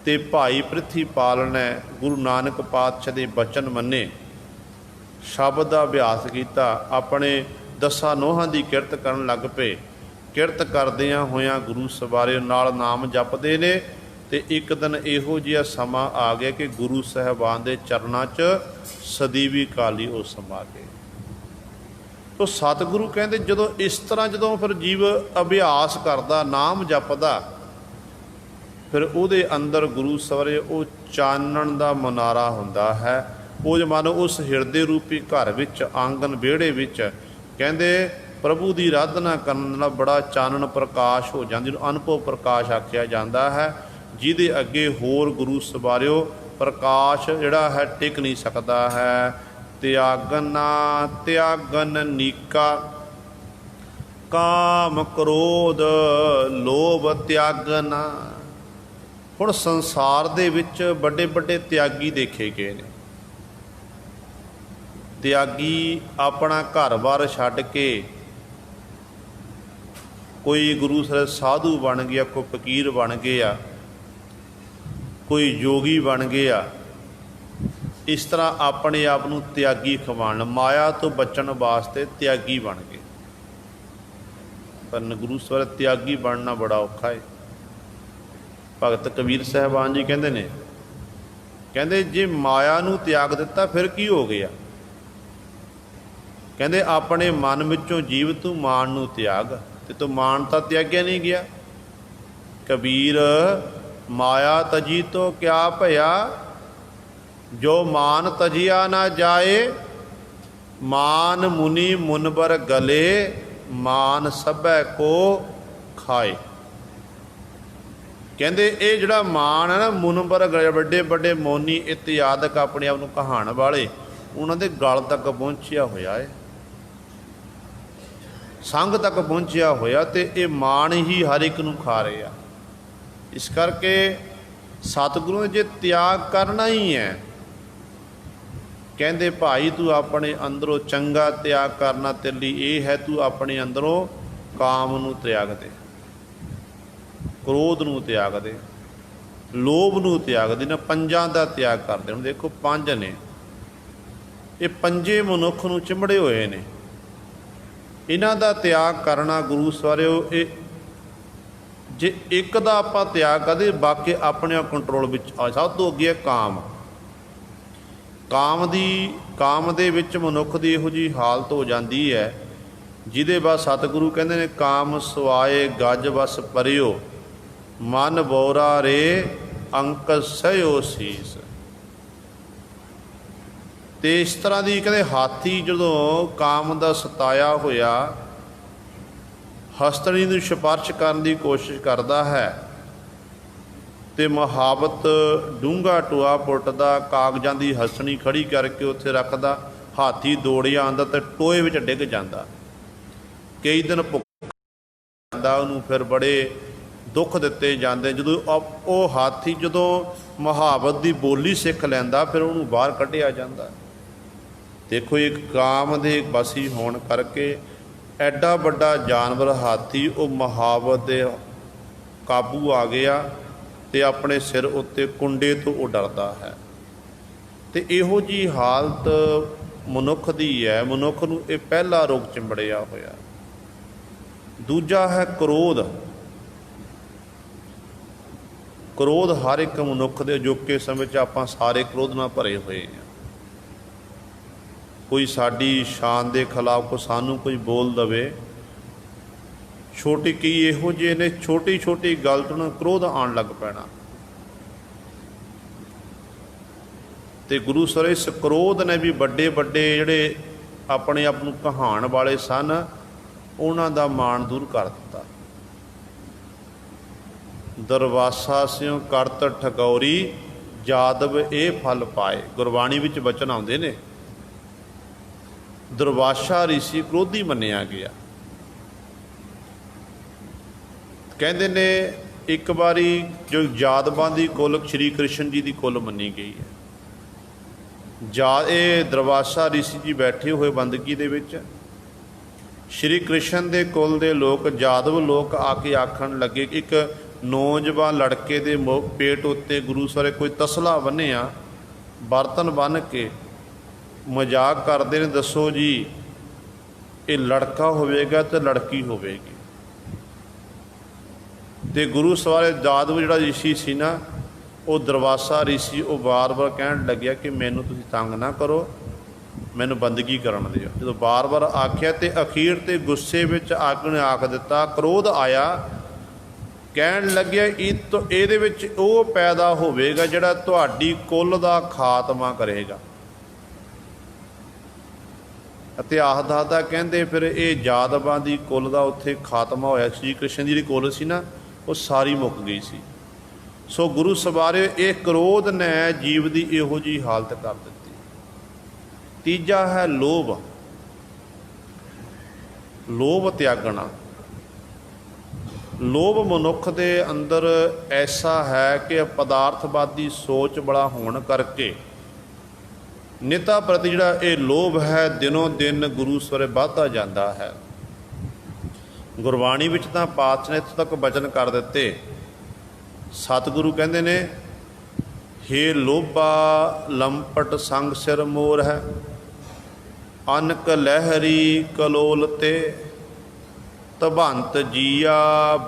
ਤੇ ਭਾਈ ਪ੍ਰਿਥੀਪਾਲ ਨੇ ਗੁਰੂ ਨਾਨਕ ਪਾਤਸ਼ਾਹ ਦੇ ਬਚਨ ਮੰਨੇ, ਸ਼ਬਦ ਦਾ ਅਭਿਆਸ ਕੀਤਾ, ਆਪਣੇ 10 ਨੋਹਾਂ ਦੀ ਕਿਰਤ ਕਰਨ ਲੱਗ ਪਏ। ਕਿਰਤ ਕਰਦਿਆਂ ਹੋਇਆਂ ਗੁਰੂ ਸਵਾਰੇ ਨਾਲ ਨਾਮ ਜਪਦੇ ਨੇ। ਅਤੇ ਇੱਕ ਦਿਨ ਇਹੋ ਜਿਹਾ ਸਮਾਂ ਆ ਗਿਆ ਕਿ ਗੁਰੂ ਸਾਹਿਬਾਨ ਦੇ ਚਰਨਾਂ 'ਚ ਸਦੀਵੀ ਕਾਲੀ ਉਹ ਸਮਾ ਗਏ। ਤੋ ਸਤਿਗੁਰੂ ਕਹਿੰਦੇ ਜਦੋਂ ਇਸ ਤਰ੍ਹਾਂ ਜਦੋਂ ਫਿਰ ਜੀਵ ਅਭਿਆਸ ਕਰਦਾ, ਨਾਮ ਜਪਦਾ, ਫਿਰ ਉਹਦੇ ਅੰਦਰ ਗੁਰੂ ਸਵਰੇ ਉਹ ਚਾਨਣ ਦਾ ਮੁਨਾਰਾ ਹੁੰਦਾ ਹੈ। ਉਹ ਮਾਨੋ ਉਸ ਹਿਰਦੇ ਰੂਪੀ ਘਰ ਵਿੱਚ, ਆਂਗਨ ਵਿਹੜੇ ਵਿੱਚ ਕਹਿੰਦੇ ਪ੍ਰਭੂ ਦੀ ਆਰਾਧਨਾ ਕਰਨ ਨਾਲ ਬੜਾ ਚਾਨਣ ਪ੍ਰਕਾਸ਼ ਹੋ ਜਾਂਦੀ, ਜਿਹਨੂੰ ਅਨੁਭਵ ਪ੍ਰਕਾਸ਼ ਆਖਿਆ ਜਾਂਦਾ ਹੈ, ਜਿਹਦੇ ਅੱਗੇ ਹੋਰ ਗੁਰੂ ਸਵਾਰਿਓ ਪ੍ਰਕਾਸ਼ ਜਿਹੜਾ ਹੈ ਟਿਕ ਨਹੀਂ ਸਕਦਾ ਹੈ। ਤਿਆਗਨਾ ਤਿਆਗਨ ਨੀਕਾ, ਕਾਮ ਕ੍ਰੋਧ ਲੋਭ ਤਿਆਗਨਾ। ਹੁਣ ਸੰਸਾਰ ਦੇ ਵਿੱਚ ਵੱਡੇ ਵੱਡੇ ਤਿਆਗੀ ਦੇਖੇ ਗਏ ਨੇ। ਤਿਆਗੀ ਆਪਣਾ ਘਰ-ਬਾਰ ਛੱਡ ਕੇ ਕੋਈ ਗੁਰੂ ਸਾਧੂ ਬਣ ਗਿਆ, ਕੋਈ ਫਕੀਰ ਬਣ ਗਿਆ, ਕੋਈ ਯੋਗੀ ਬਣ ਗਿਆ। ਇਸ ਤਰ੍ਹਾਂ ਆਪਣੇ ਆਪ ਨੂੰ ਤਿਆਗੀ ਖਵਾਉਣ, ਮਾਇਆ ਤੋਂ ਬਚਣ ਵਾਸਤੇ ਤਿਆਗੀ ਬਣ ਗਏ। ਪਰ ਗੁਰੂ ਸਵਰ ਤਿਆਗੀ ਬਣਨਾ ਬੜਾ ਔਖਾ ਹੈ। ਭਗਤ ਕਬੀਰ ਸਾਹਿਬਾਨ ਜੀ ਕਹਿੰਦੇ ਨੇ, ਕਹਿੰਦੇ ਜੇ ਮਾਇਆ ਨੂੰ ਤਿਆਗ ਦਿੱਤਾ ਫਿਰ ਕੀ ਹੋ ਗਿਆ? ਕਹਿੰਦੇ ਆਪਣੇ ਮਨ ਵਿੱਚੋਂ ਜੀਵ ਤੂੰ ਮਾਣ ਨੂੰ ਤਿਆਗ, ਤੇ ਤੂੰ ਮਾਣ ਤਾਂ ਤਿਆਗਿਆ ਨਹੀਂ ਗਿਆ। ਕਬੀਰ ਮਾਇਆ ਤਜੀ ਤੋਂ ਕਿਆ ਭਇਆ, ਜੋ ਮਾਨ ਤਜਿਆ ਨਾ ਜਾਏ। ਮਾਨ ਮੁਨੀ ਮੁਨਬਰ ਗਲੇ, ਮਾਨ ਸਭੈ ਕੋ ਖਾਏ। ਕਹਿੰਦੇ ਇਹ ਜਿਹੜਾ ਮਾਣ ਹੈ ਨਾ, ਮੁਨਬਰ ਗਲੇ, ਵੱਡੇ ਵੱਡੇ ਮੋਨੀ ਇਤਿਆਦਿਕ ਆਪਣੇ ਆਪ ਨੂੰ ਕਹਾਣ ਵਾਲੇ, ਉਹਨਾਂ ਦੇ ਗਲ ਤੱਕ ਪਹੁੰਚਿਆ ਹੋਇਆ ਹੈ, ਸੰਗ ਤੱਕ ਪਹੁੰਚਿਆ ਹੋਇਆ, ਅਤੇ ਇਹ ਮਾਣ ਹੀ ਹਰ ਇੱਕ ਨੂੰ ਖਾ ਰਹੇ ਆ। ਇਸ ਕਰਕੇ ਸਤਿਗੁਰੂ ਨੇ ਜੇ ਤਿਆਗ ਕਰਨਾ ਹੀ ਹੈ, ਕਹਿੰਦੇ ਭਾਈ ਤੂੰ ਆਪਣੇ ਅੰਦਰੋਂ ਚੰਗਾ ਤਿਆਗ ਕਰਨਾ ਤੇਰੇ ਲਈ ਇਹ ਹੈ, ਤੂੰ ਆਪਣੇ ਅੰਦਰੋਂ ਕਾਮ ਨੂੰ ਤਿਆਗ ਦੇ, ਕ੍ਰੋਧ ਨੂੰ ਤਿਆਗ ਦੇ, ਲੋਭ ਨੂੰ ਤਿਆਗ ਦੇ, ਨਾ ਪੰਜਾਂ ਦਾ ਤਿਆਗ ਕਰਦੇ। ਹੁਣ ਦੇਖੋ 5 ਨੇ, ਇਹ 5 ਮਨੁੱਖ ਨੂੰ ਚਿੰਬੜੇ ਹੋਏ ਨੇ। ਇਹਨਾਂ ਦਾ ਤਿਆਗ ਕਰਨਾ ਗੁਰੂ ਸਵਾਰਿਓ, ਇਹ ਜੇ ਇੱਕ ਦਾ ਆਪਾਂ ਤਿਆਗ ਕਰਦੇ, ਬਾਕੀ ਆਪਣੇ ਕੰਟਰੋਲ ਵਿੱਚ ਆ। ਸਭ ਤੋਂ ਅੱਗੇ ਹੈ ਕਾਮ। ਕਾਮ ਦੇ ਵਿੱਚ ਮਨੁੱਖ ਦੀ ਇਹੋ ਜਿਹੀ ਹਾਲਤ ਹੋ ਜਾਂਦੀ ਹੈ, ਜਿਹਦੇ ਬਾਅਦ ਸਤਿਗੁਰੂ ਕਹਿੰਦੇ ਨੇ, ਕਾਮ ਸੁਆਏ ਗਜ ਵਸ ਪਰਿਓ, ਮਨ ਬੋਰਾ ਰੇ ਅੰਕ ਸਹਿਓ ਸੀਸ। ਅਤੇ ਇਸ ਤਰ੍ਹਾਂ ਦੀ ਕਹਿੰਦੇ ਹਾਥੀ ਜਦੋਂ ਕਾਮ ਦਾ ਸਤਾਇਆ ਹੋਇਆ ਹਸਤਣੀ ਨੂੰ ਸਪਰਸ਼ ਕਰਨ ਦੀ ਕੋਸ਼ਿਸ਼ ਕਰਦਾ ਹੈ ਤੇ ਮੁਹਾਬਤ ਡੂੰਘਾ ਟੋਆ ਪੁੱਟਦਾ, ਕਾਗਜ਼ਾਂ ਦੀ ਹਸਤਣੀ ਖੜੀ ਕਰਕੇ ਉੱਥੇ ਰੱਖਦਾ, ਹਾਥੀ ਦੌੜਿਆ ਆਉਂਦਾ ਤੇ ਟੋਏ ਵਿੱਚ ਡਿੱਗ ਜਾਂਦਾ। ਕਈ ਦਿਨ ਭੁੱਖਾ ਜਾਂਦਾ, ਉਹਨੂੰ ਫਿਰ ਬੜੇ ਦੁੱਖ ਦਿੱਤੇ ਜਾਂਦੇ। ਜਦੋਂ ਉਹ ਹਾਥੀ ਜਦੋਂ ਮੁਹਾਬਤ ਦੀ ਬੋਲੀ ਸਿੱਖ ਲੈਂਦਾ ਫਿਰ ਉਹਨੂੰ ਬਾਹਰ ਕੱਢਿਆ ਜਾਂਦਾ। ਦੇਖੋ, ਇੱਕ ਕਾਮ ਦੇ ਵਾਸੀ ਹੋਣ ਕਰਕੇ ਐਡਾ ਵੱਡਾ ਜਾਨਵਰ ਹਾਥੀ ਉਹ ਮੁਹਾਬਤ ਦੇ ਕਾਬੂ ਆ ਗਿਆ ਤੇ ਆਪਣੇ ਸਿਰ ਉੱਤੇ ਕੁੰਡੇ ਤੋਂ ਉਹ ਡਰਦਾ ਹੈ। ਤੇ ਇਹੋ ਜਿਹੀ ਹਾਲਤ ਮਨੁੱਖ ਦੀ ਹੈ। ਮਨੁੱਖ ਨੂੰ ਇਹ ਪਹਿਲਾ ਰੋਗ ਚਿੰਬੜਿਆ ਹੋਇਆ। ਦੂਜਾ ਹੈ ਕ੍ਰੋਧ। ਕ੍ਰੋਧ ਹਰ ਇੱਕ ਮਨੁੱਖ ਦੇ ਅਜੋਕੇ ਸਮੇਂ 'ਚ ਆਪਾਂ ਸਾਰੇ ਕ੍ਰੋਧ ਨਾਲ ਭਰੇ ਹੋਏ ਹਾਂ। ਕੋਈ ਸਾਡੀ ਸ਼ਾਨ ਦੇ ਖਿਲਾਫ ਕੋ ਸਾਨੂੰ ਕੋਈ ਬੋਲ ਦਵੇ, ਛੋਟੀ ਕੀ ਇਹੋ ਜਿਹੇ ਨੇ, ਛੋਟੀ ਛੋਟੀ ਗੱਲ ਤੋਂ ਨਾ ਕ੍ਰੋਧ ਆਉਣ ਲੱਗ ਪੈਣਾ। ਤੇ ਗੁਰੂ ਸਰ ਇਸ ਕ੍ਰੋਧ ਨੇ ਵੀ ਵੱਡੇ ਵੱਡੇ ਜਿਹੜੇ ਆਪਣੇ ਆਪ ਨੂੰ ਕਹਾਣ ਵਾਲੇ ਸਨ ਉਹਨਾਂ ਦਾ ਮਾਣ ਦੂਰ ਕਰ ਦਿੱਤਾ। ਦਰਵਾਸਾ ਸਿਉ ਕਰਤ ਠਗੌਰੀ ਜਾਦਵ ਇਹ ਫਲ ਪਾਏ। ਗੁਰਬਾਣੀ ਵਿੱਚ ਬਚਨ ਆਉਂਦੇ ਨੇ। ਦੁਰਵਾਸਾ ਰਿਸ਼ੀ ਕ੍ਰੋਧੀ ਮੰਨਿਆ ਗਿਆ। ਕਹਿੰਦੇ ਨੇ ਇੱਕ ਵਾਰੀ ਜੋ ਜਾਦਵਾਂ ਦੀ ਕੁੱਲ ਸ਼੍ਰੀ ਕ੍ਰਿਸ਼ਨ ਜੀ ਦੀ ਕੁੱਲ ਮੰਨੀ ਗਈ ਹੈ। ਇਹ ਦੁਰਵਾਸਾ ਰਿਸ਼ੀ ਜੀ ਬੈਠੇ ਹੋਏ ਬੰਦਗੀ ਦੇ ਵਿੱਚ ਸ਼੍ਰੀ ਕ੍ਰਿਸ਼ਨ ਦੇ ਕੁੱਲ ਦੇ ਲੋਕ ਜਾਦਵ ਲੋਕ ਆ ਕੇ ਆਖਣ ਲੱਗੇ। ਇੱਕ ਨੌਜਵਾਨ ਲੜਕੇ ਦੇ ਪੇਟ ਉੱਤੇ ਗੁਰੂ ਸਾਰੇ ਕੋਈ ਤਸਲਾ ਬੰਨ੍ਹਿਆ, ਬਰਤਨ ਬੰਨ੍ਹ ਕੇ ਮਜ਼ਾਕ ਕਰਦੇ ਨੇ, ਦੱਸੋ ਜੀ ਇਹ ਲੜਕਾ ਹੋਵੇਗਾ ਤੇ ਲੜਕੀ ਹੋਵੇਗੀ। ਤੇ ਗੁਰੂ ਸਵਾਰੇ ਜਾਦਵ ਜਿਹੜਾ ਰਿਸ਼ੀ ਸੀ ਨਾ, ਉਹ ਦੁਰਵਾਸਾ ਰਿਸ਼ੀ ਉਹ ਵਾਰ-ਵਾਰ ਕਹਿਣ ਲੱਗਿਆ ਕਿ ਮੈਨੂੰ ਤੁਸੀਂ ਤੰਗ ਨਾ ਕਰੋ, ਮੈਨੂੰ ਬੰਦਗੀ ਕਰਨ ਦਿਓ। ਜਦੋਂ ਵਾਰ-ਵਾਰ ਆਖਿਆ ਤੇ ਅਖੀਰ ਤੇ ਗੁੱਸੇ ਵਿੱਚ ਅੱਗ ਨੇ ਆਖ ਦਿੱਤਾ, ਕ੍ਰੋਧ ਆਇਆ, ਕਹਿਣ ਲੱਗਿਆ ਇਹਦੇ ਵਿੱਚ ਉਹ ਪੈਦਾ ਹੋਵੇਗਾ ਜਿਹੜਾ ਤੁਹਾਡੀ ਕੁੱਲ ਦਾ ਖਾਤਮਾ ਕਰੇਗਾ। ਇਤਿਹਾਸ ਦੱਸਦਾ ਕਹਿੰਦੇ ਫਿਰ ਇਹ ਜਾਦਵਾਂ ਦੀ ਕੁੱਲ ਦਾ ਉੱਥੇ ਖਾਤਮਾ ਹੋਇਆ। ਸ਼੍ਰੀ ਕ੍ਰਿਸ਼ਨ ਦੀ ਜਿਹੜੀ ਕੁੱਲ ਸੀ ਨਾ ਉਹ ਸਾਰੀ ਮੁੱਕ ਗਈ ਸੀ। ਸੋ ਗੁਰੂ ਸਵਾਰੇ ਇਹ ਕ੍ਰੋਧ ਨੇ ਜੀਵ ਦੀ ਇਹੋ ਜਿਹੀ ਹਾਲਤ ਕਰ ਦਿੱਤੀ। ਤੀਜਾ ਹੈ ਲੋਭ। ਲੋਭ ਤਿਆਗਣਾ। ਲੋਭ ਮਨੁੱਖ ਦੇ ਅੰਦਰ ਐਸਾ ਹੈ ਕਿ ਪਦਾਰਥਵਾਦੀ ਸੋਚ ਬੜਾ ਹੋਣ ਕਰਕੇ ਨਿਤਾ ਪ੍ਰਤੀ ਜਿਹੜਾ ਇਹ ਲੋਭ ਹੈ ਦਿਨੋਂ ਦਿਨ ਗੁਰੂ ਸਵਰੇ ਵੱਧਦਾ ਜਾਂਦਾ ਹੈ। ਗੁਰਬਾਣੀ ਵਿੱਚ ਤਾਂ ਪਾਤਸ਼ਾਹ ਨੇ ਇੱਥੋਂ ਤੱਕ ਬਚਨ ਕਰ ਦਿੱਤੇ। ਸਤਿਗੁਰੂ ਕਹਿੰਦੇ ਨੇ, ਹੇ ਲੋਭਾ ਲੰਪਟ ਸੰਗ ਸਿਰ ਮੋਰ ਹੈ, ਅਨਕ ਲਹਿਰੀ ਕਲੋਲ ਤੇ ਤਭੰਤ ਜੀਆ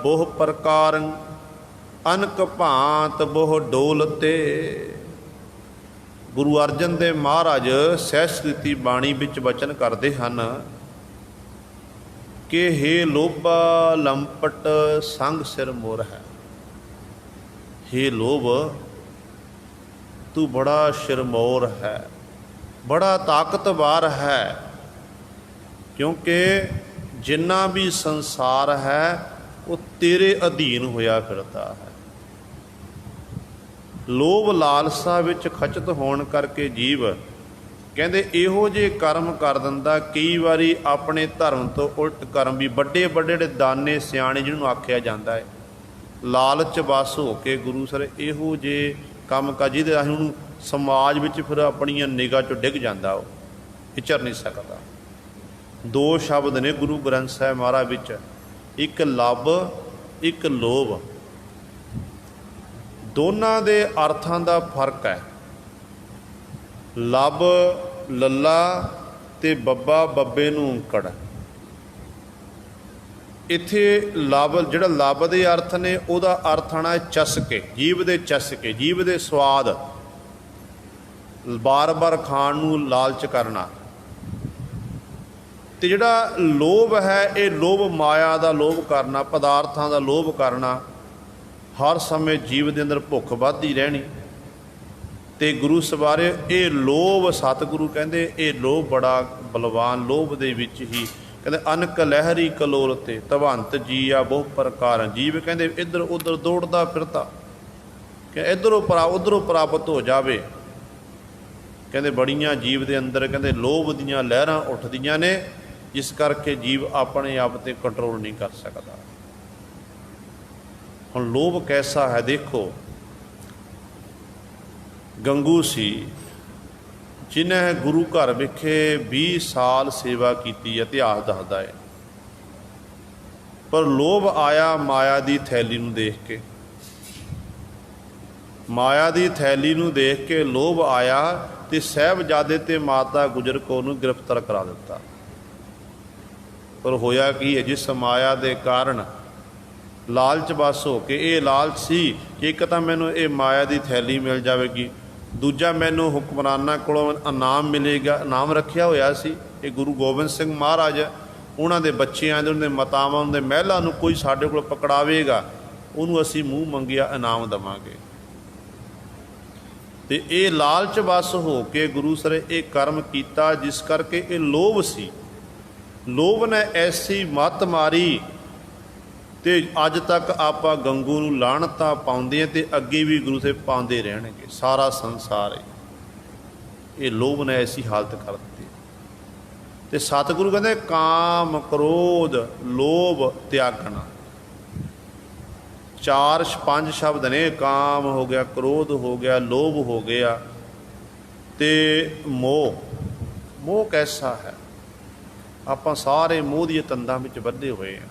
ਬਹੁ ਪ੍ਰਕਾਰਨ, ਅਨਕ ਭਾਂਤ ਬਹੁ ਡੋਲ ਤੇ। ਗੁਰੂ ਅਰਜਨ ਦੇਵ ਮਹਾਰਾਜ ਸਹਿਸਕ੍ਰਿਤੀ ਬਾਣੀ ਵਿੱਚ ਵਚਨ ਕਰਦੇ ਹਨ ਕਿ ਹੇ ਲੋਭਾ ਲੰਪਟ ਸੰਗ ਸਿਰ ਮੋਰ ਹੈ। ਹੇ ਲੋਭ, ਤੂੰ ਬੜਾ ਸ਼ਿਰਮੌਰ ਹੈ, ਬੜਾ ਤਾਕਤਵਰ ਹੈ, ਕਿਉਂਕਿ ਜਿੰਨਾ ਵੀ ਸੰਸਾਰ ਹੈ ਉਹ ਤੇਰੇ ਅਧੀਨ ਹੋਇਆ ਫਿਰਦਾ ਹੈ। ਲੋਭ ਲਾਲਸਾ ਵਿੱਚ ਖਚਤ ਹੋਣ ਕਰਕੇ ਜੀਵ ਕਹਿੰਦੇ ਇਹੋ ਜਿਹੇ ਕਰਮ ਕਰ ਦਿੰਦਾ, ਕਈ ਵਾਰੀ ਆਪਣੇ ਧਰਮ ਤੋਂ ਉਲਟ ਕਰਮ ਵੀ। ਵੱਡੇ ਵੱਡੇ ਜਿਹੜੇ ਦਾਨੇ ਸਿਆਣੇ ਜਿਹਨੂੰ ਆਖਿਆ ਜਾਂਦਾ ਹੈ, ਲਾਲਚ ਵਸ ਹੋ ਕੇ ਗੁਰੂ ਸਰ ਇਹੋ ਜਿਹੇ ਕੰਮ ਕਰ ਜਿਹਦੇ ਰਾਹੀਂ ਉਹਨੂੰ ਸਮਾਜ ਵਿੱਚ ਫਿਰ ਆਪਣੀਆਂ ਨਿਗਾਹ 'ਚੋਂ ਡਿੱਗ ਜਾਂਦਾ, ਉਹ ਵਿਚਰ ਨਹੀਂ ਸਕਦਾ। ਦੋ ਸ਼ਬਦ ਨੇ ਗੁਰੂ ਗ੍ਰੰਥ ਸਾਹਿਬ ਮਹਾਰਾਜ ਵਿੱਚ, ਇੱਕ ਲੱਭ, ਇੱਕ ਲੋਭ। ਦੋਨਾਂ ਦੇ ਅਰਥਾਂ ਦਾ ਫਰਕ ਹੈ। ਲੱਭ ਲੱਲਾ ਤੇ ਬੱਬਾ ਬੱਬੇ ਨੂੰ ਔਂਕੜ। ਇੱਥੇ ਲੱਭ ਜਿਹੜਾ ਲੱਭ ਦੇ ਅਰਥ ਨੇ ਉਹਦਾ ਅਰਥ ਆਣਾ ਚਸਕੇ, ਜੀਵ ਦੇ ਚਸਕੇ, ਜੀਵ ਦੇ ਸਵਾਦ, ਬਾਰ-ਬਾਰ ਖਾਣ ਨੂੰ ਲਾਲਚ ਕਰਨਾ। ਤੇ ਜਿਹੜਾ ਲੋਭ ਹੈ ਇਹ ਲੋਭ ਮਾਇਆ ਦਾ ਲੋਭ ਕਰਨਾ, ਪਦਾਰਥਾਂ ਦਾ ਲੋਭ ਕਰਨਾ। ਹਰ ਸਮੇਂ ਜੀਵ ਦੇ ਅੰਦਰ ਭੁੱਖ ਵੱਧਦੀ ਰਹਿਣੀ। ਤੇ ਗੁਰੂ ਸਵਾਰੇ ਇਹ ਲੋਭ, ਸਤਿਗੁਰੂ ਕਹਿੰਦੇ ਇਹ ਲੋਭ ਬੜਾ ਬਲਵਾਨ, ਲੋਭ ਦੇ ਵਿੱਚ ਹੀ ਕਹਿੰਦੇ ਅਨਕ ਲਹਿਰੀ ਕਲੋਲ ਤੇ ਤਵੰਤ ਜੀਆ ਬਹੁ ਪ੍ਰਕਾਰ। ਜੀਵ ਕਹਿੰਦੇ ਇੱਧਰ ਉੱਧਰ ਦੌੜਦਾ ਫਿਰਦਾ ਕਿ ਇੱਧਰੋਂ ਉੱਧਰੋਂ ਪ੍ਰਾਪਤ ਹੋ ਜਾਵੇ। ਕਹਿੰਦੇ ਬੜੀਆਂ ਜੀਵ ਦੇ ਅੰਦਰ ਕਹਿੰਦੇ ਲੋਭ ਦੀਆਂ ਲਹਿਰਾਂ ਉੱਠਦੀਆਂ ਨੇ, ਜਿਸ ਕਰਕੇ ਜੀਵ ਆਪਣੇ ਆਪ 'ਤੇ ਕੰਟਰੋਲ ਨਹੀਂ ਕਰ ਸਕਦਾ। ਹੁਣ ਲੋਭ ਕੈਸਾ ਹੈ ਦੇਖੋ, ਗੰਗੂ ਸੀ ਜਿਨ੍ਹਾਂ ਗੁਰੂ ਘਰ ਵਿਖੇ 20 ਸਾਲ ਸੇਵਾ ਕੀਤੀ, ਇਤਿਹਾਸ ਦੱਸਦਾ ਹੈ। ਪਰ ਲੋਭ ਆਇਆ ਮਾਇਆ ਦੀ ਥੈਲੀ ਨੂੰ ਦੇਖ ਕੇ, ਮਾਇਆ ਦੀ ਥੈਲੀ ਨੂੰ ਦੇਖ ਕੇ ਲੋਭ ਆਇਆ ਤੇ ਸਾਹਿਬਜ਼ਾਦੇ ਤੇ ਮਾਤਾ ਗੁਜਰ ਕੌਰ ਨੂੰ ਗ੍ਰਿਫਤਾਰ ਕਰਾ ਦਿੱਤਾ। ਪਰ ਹੋਇਆ ਕੀ ਹੈ, ਜਿਸ ਮਾਇਆ ਦੇ ਕਾਰਨ ਲਾਲਚ ਬਸ ਹੋ ਕੇ, ਇਹ ਲਾਲਚ ਸੀ ਕਿ ਇੱਕ ਤਾਂ ਮੈਨੂੰ ਇਹ ਮਾਇਆ ਦੀ ਥੈਲੀ ਮਿਲ ਜਾਵੇਗੀ, ਦੂਜਾ ਮੈਨੂੰ ਹੁਕਮਰਾਨਾਂ ਕੋਲੋਂ ਇਨਾਮ ਮਿਲੇਗਾ। ਇਨਾਮ ਰੱਖਿਆ ਹੋਇਆ ਸੀ ਇਹ ਗੁਰੂ ਗੋਬਿੰਦ ਸਿੰਘ ਮਹਾਰਾਜ, ਉਹਨਾਂ ਦੇ ਬੱਚਿਆਂ ਦੇ, ਉਹਨਾਂ ਦੇ ਮਾਤਾਵਾਂ ਦੇ ਮਹਿਲਾਂ ਨੂੰ ਕੋਈ ਸਾਡੇ ਕੋਲ ਪਕੜਾਵੇਗਾ, ਉਹਨੂੰ ਅਸੀਂ ਮੂੰਹ ਮੰਗਿਆ ਇਨਾਮ ਦੇਵਾਂਗੇ। ਤੇ ਇਹ ਲਾਲਚ ਬਸ ਹੋ ਕੇ ਗੁਰੂ ਸਰ ਇਹ ਕਰਮ ਕੀਤਾ, ਜਿਸ ਕਰਕੇ ਇਹ ਲੋਭ ਸੀ। ਲੋਭ ਨੇ ਐਸੀ ਮੱਤ ਮਾਰੀ ਤੇ ਅੱਜ ਤੱਕ ਆਪਾਂ ਗੰਗੂ ਨੂੰ ਲਾਹਣਤਾਂ ਪਾਉਂਦੇ ਹਾਂ ਤੇ ਅੱਗੇ ਵੀ ਗੁਰੂ ਸਾਹਿਬ ਪਾਉਂਦੇ ਰਹਿਣਗੇ, ਸਾਰਾ ਸੰਸਾਰ ਹੈ। ਇਹ ਲੋਭ ਨੇ ਐਸੀ ਹਾਲਤ ਕਰ ਦਿੱਤੀ। ਤੇ ਸਤਿਗੁਰੂ ਕਹਿੰਦੇ ਕਾਮ ਕ੍ਰੋਧ ਲੋਭ ਤਿਆਗਣਾ। 4-5 ਸ਼ਬਦ ਨੇ, ਕਾਮ ਹੋ ਗਿਆ, ਕ੍ਰੋਧ ਹੋ ਗਿਆ, ਲੋਭ ਹੋ ਗਿਆ ਤੇ ਮੋਹ। ਮੋਹ ਕੈਸਾ ਹੈ? ਆਪਾਂ ਸਾਰੇ ਮੋਹ ਦੀਆਂ ਤੰਦਾਂ ਵਿੱਚ ਬੱਧੇ ਹੋਏ ਹਾਂ।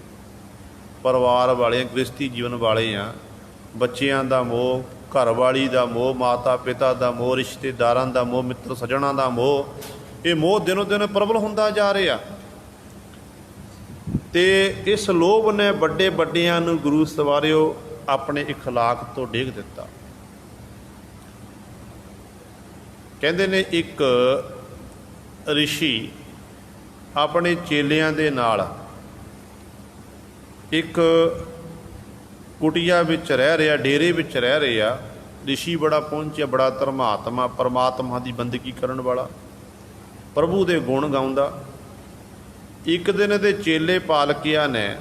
ਪਰਿਵਾਰ ਵਾਲੇ, ਗ੍ਰਸਤੀ ਜੀਵਨ ਵਾਲੇ ਹਾਂ। ਬੱਚਿਆਂ ਦਾ ਮੋਹ, ਘਰਵਾਲੀ ਦਾ ਮੋਹ, ਮਾਤਾ ਪਿਤਾ ਦਾ ਮੋਹ, ਰਿਸ਼ਤੇਦਾਰਾਂ ਦਾ ਮੋਹ, ਮਿੱਤਰ ਸੱਜਣਾਂ ਦਾ ਮੋਹ। ਇਹ ਮੋਹ ਦਿਨੋਂ ਦਿਨ ਪ੍ਰਬਲ ਹੁੰਦਾ ਜਾ ਰਿਹਾ। ਤੇ ਇਸ ਲੋਭ ਨੇ ਵੱਡੇ ਵੱਡਿਆਂ ਨੂੰ ਗੁਰੂ ਸਵਾਰਿਓ ਆਪਣੇ ਇਖਲਾਕ ਤੋਂ ਡੇਗ ਦਿੱਤਾ। ਕਹਿੰਦੇ ਨੇ ਇੱਕ ਰਿਸ਼ੀ ਆਪਣੇ ਚੇਲਿਆਂ ਦੇ ਨਾਲ ਇੱਕ ਕੁਟੀਆ ਵਿੱਚ ਰਹਿ ਰਿਹਾ, ਡੇਰੇ ਵਿੱਚ ਰਹਿ ਰਿਹਾ। ਰਿਸ਼ੀ ਬੜਾ ਪਹੁੰਚਿਆ, ਬੜਾ ਧਰਮਾਤਮਾ, ਪਰਮਾਤਮਾ ਦੀ ਬੰਦਗੀ ਕਰਨ ਵਾਲਾ, ਪ੍ਰਭੂ ਦੇ ਗੁਣ ਗਾਉਂਦਾ। ਇੱਕ ਦਿਨ ਦੇ ਚੇਲੇ ਪਾਲਕੀਆਂ ਨੇ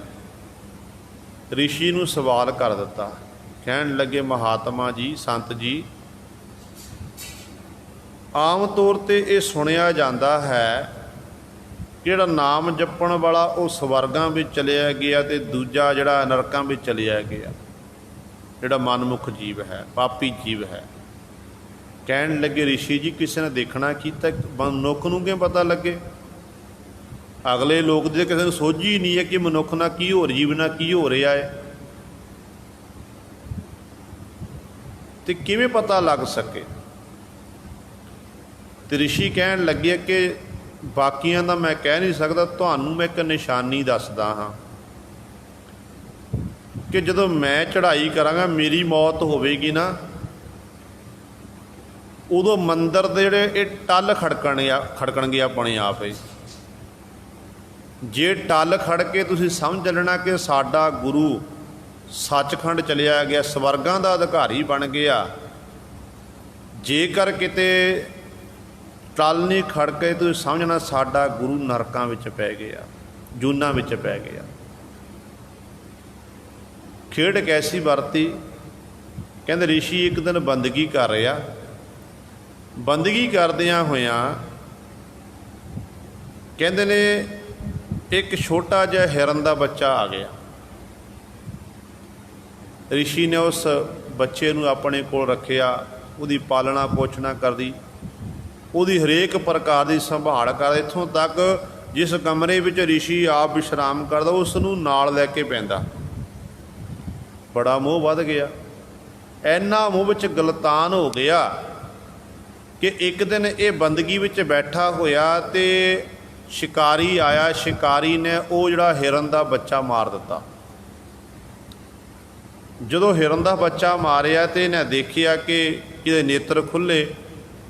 ਰਿਸ਼ੀ ਨੂੰ ਸਵਾਲ ਕਰ ਦਿੱਤਾ। ਕਹਿਣ ਲੱਗੇ, ਮਹਾਤਮਾ ਜੀ, ਸੰਤ ਜੀ, ਆਮ ਤੌਰ 'ਤੇ ਇਹ ਸੁਣਿਆ ਜਾਂਦਾ ਹੈ ਜਿਹੜਾ ਨਾਮ ਜਪਣ ਵਾਲਾ ਉਹ ਸਵਰਗਾਂ ਵਿੱਚ ਚਲਿਆ ਗਿਆ ਤੇ ਦੂਜਾ ਜਿਹੜਾ ਨਰਕਾਂ ਵਿੱਚ ਚਲਿਆ ਗਿਆ, ਜਿਹੜਾ ਮਨਮੁਖ ਜੀਵ ਹੈ, ਪਾਪੀ ਜੀਵ ਹੈ। ਕਹਿਣ ਲੱਗੇ, ਰਿਸ਼ੀ ਜੀ, ਕਿਸੇ ਨੇ ਦੇਖਣਾ ਕੀਤਾ? ਮਨੁੱਖ ਨੂੰ ਕਿਵੇਂ ਪਤਾ ਲੱਗੇ? ਅਗਲੇ ਲੋਕ ਦੇ ਕਿਸੇ ਨੂੰ ਸੋਝੀ ਨਹੀਂ ਹੈ ਕਿ ਮਨੁੱਖ ਨਾਲ ਕੀ ਹੋ, ਜੀਵ ਨਾਲ ਕੀ ਹੋ ਰਿਹਾ ਹੈ, ਤੇ ਕਿਵੇਂ ਪਤਾ ਲੱਗ ਸਕੇ? ਤੇ ਰਿਸ਼ੀ ਕਹਿਣ ਲੱਗੇ ਕਿ ਬਾਕੀਆਂ ਦਾ ਮੈਂ ਕਹਿ ਨਹੀਂ ਸਕਦਾ, ਤੁਹਾਨੂੰ ਮੈਂ ਇੱਕ ਨਿਸ਼ਾਨੀ ਦੱਸਦਾ ਹਾਂ ਕਿ ਜਦੋਂ ਮੈਂ ਚੜ੍ਹਾਈ ਕਰਾਂਗਾ, ਮੇਰੀ ਮੌਤ ਹੋਵੇਗੀ ਨਾ, ਉਦੋਂ ਮੰਦਰ ਦੇ ਜਿਹੜੇ ਇਹ ਟੱਲ ਖੜਕਣਗੇ ਆਪਣੇ ਆਪ ਹੀ। ਜੇ ਟੱਲ ਖੜ ਕੇ ਤੁਸੀਂ ਸਮਝ ਲੈਣਾ ਕਿ ਸਾਡਾ ਗੁਰੂ ਸੱਚਖੰਡ ਚਲਿਆ ਗਿਆ, ਸਵਰਗਾਂ ਦਾ ਅਧਿਕਾਰੀ ਬਣ ਗਿਆ। ਜੇਕਰ ਕਿਤੇ ਟੱਲ ਨਹੀਂ ਖੜ ਕੇ ਤੁਸੀਂ ਸਮਝਣਾ ਸਾਡਾ ਗੁਰੂ ਨਰਕਾਂ ਵਿੱਚ ਪੈ ਗਿਆ, ਜੂਨਾਂ ਵਿੱਚ ਪੈ ਗਿਆ। ਖੇਡ ਕੈਸੀ ਵਰਤੀ? ਕਹਿੰਦੇ ਰਿਸ਼ੀ ਇੱਕ ਦਿਨ ਬੰਦਗੀ ਕਰ ਰਿਹਾ, ਬੰਦਗੀ ਕਰਦਿਆਂ ਹੋਇਆਂ ਕਹਿੰਦੇ ਨੇ ਇੱਕ ਛੋਟਾ ਜਿਹਾ ਹਿਰਨ ਦਾ ਬੱਚਾ ਆ ਗਿਆ। ਰਿਸ਼ੀ ਨੇ ਉਸ ਬੱਚੇ ਨੂੰ ਆਪਣੇ ਕੋਲ ਰੱਖਿਆ, ਉਹਦੀ ਪਾਲਣਾ ਪੋਸ਼ਣਾ ਕਰਦੀ, ਉਹਦੀ ਹਰੇਕ ਪ੍ਰਕਾਰ ਦੀ ਸੰਭਾਲ ਕਰਦਾ। ਇੱਥੋਂ ਤੱਕ ਜਿਸ ਕਮਰੇ ਵਿੱਚ ਰਿਸ਼ੀ ਆਪ ਵਿਸ਼ਰਾਮ ਕਰਦਾ, ਉਸ ਨੂੰ ਨਾਲ ਲੈ ਕੇ ਪੈਂਦਾ। ਬੜਾ ਮੋਹ ਵੱਧ ਗਿਆ, ਇੰਨਾ ਮੋਹ ਵਿੱਚ ਗਲਤਾਨ ਹੋ ਗਿਆ ਕਿ ਇੱਕ ਦਿਨ ਇਹ ਬੰਦਗੀ ਵਿੱਚ ਬੈਠਾ ਹੋਇਆ ਤੇ ਸ਼ਿਕਾਰੀ ਆਇਆ। ਸ਼ਿਕਾਰੀ ਨੇ ਉਹ ਜਿਹੜਾ ਹਿਰਨ ਦਾ ਬੱਚਾ ਮਾਰ ਦਿੱਤਾ। ਜਦੋਂ ਹਿਰਨ ਦਾ ਬੱਚਾ ਮਾਰਿਆ ਤੇ ਇਹਨੇ ਦੇਖਿਆ ਕਿ ਇਹਦੇ ਨੇਤਰ ਖੁੱਲ੍ਹੇ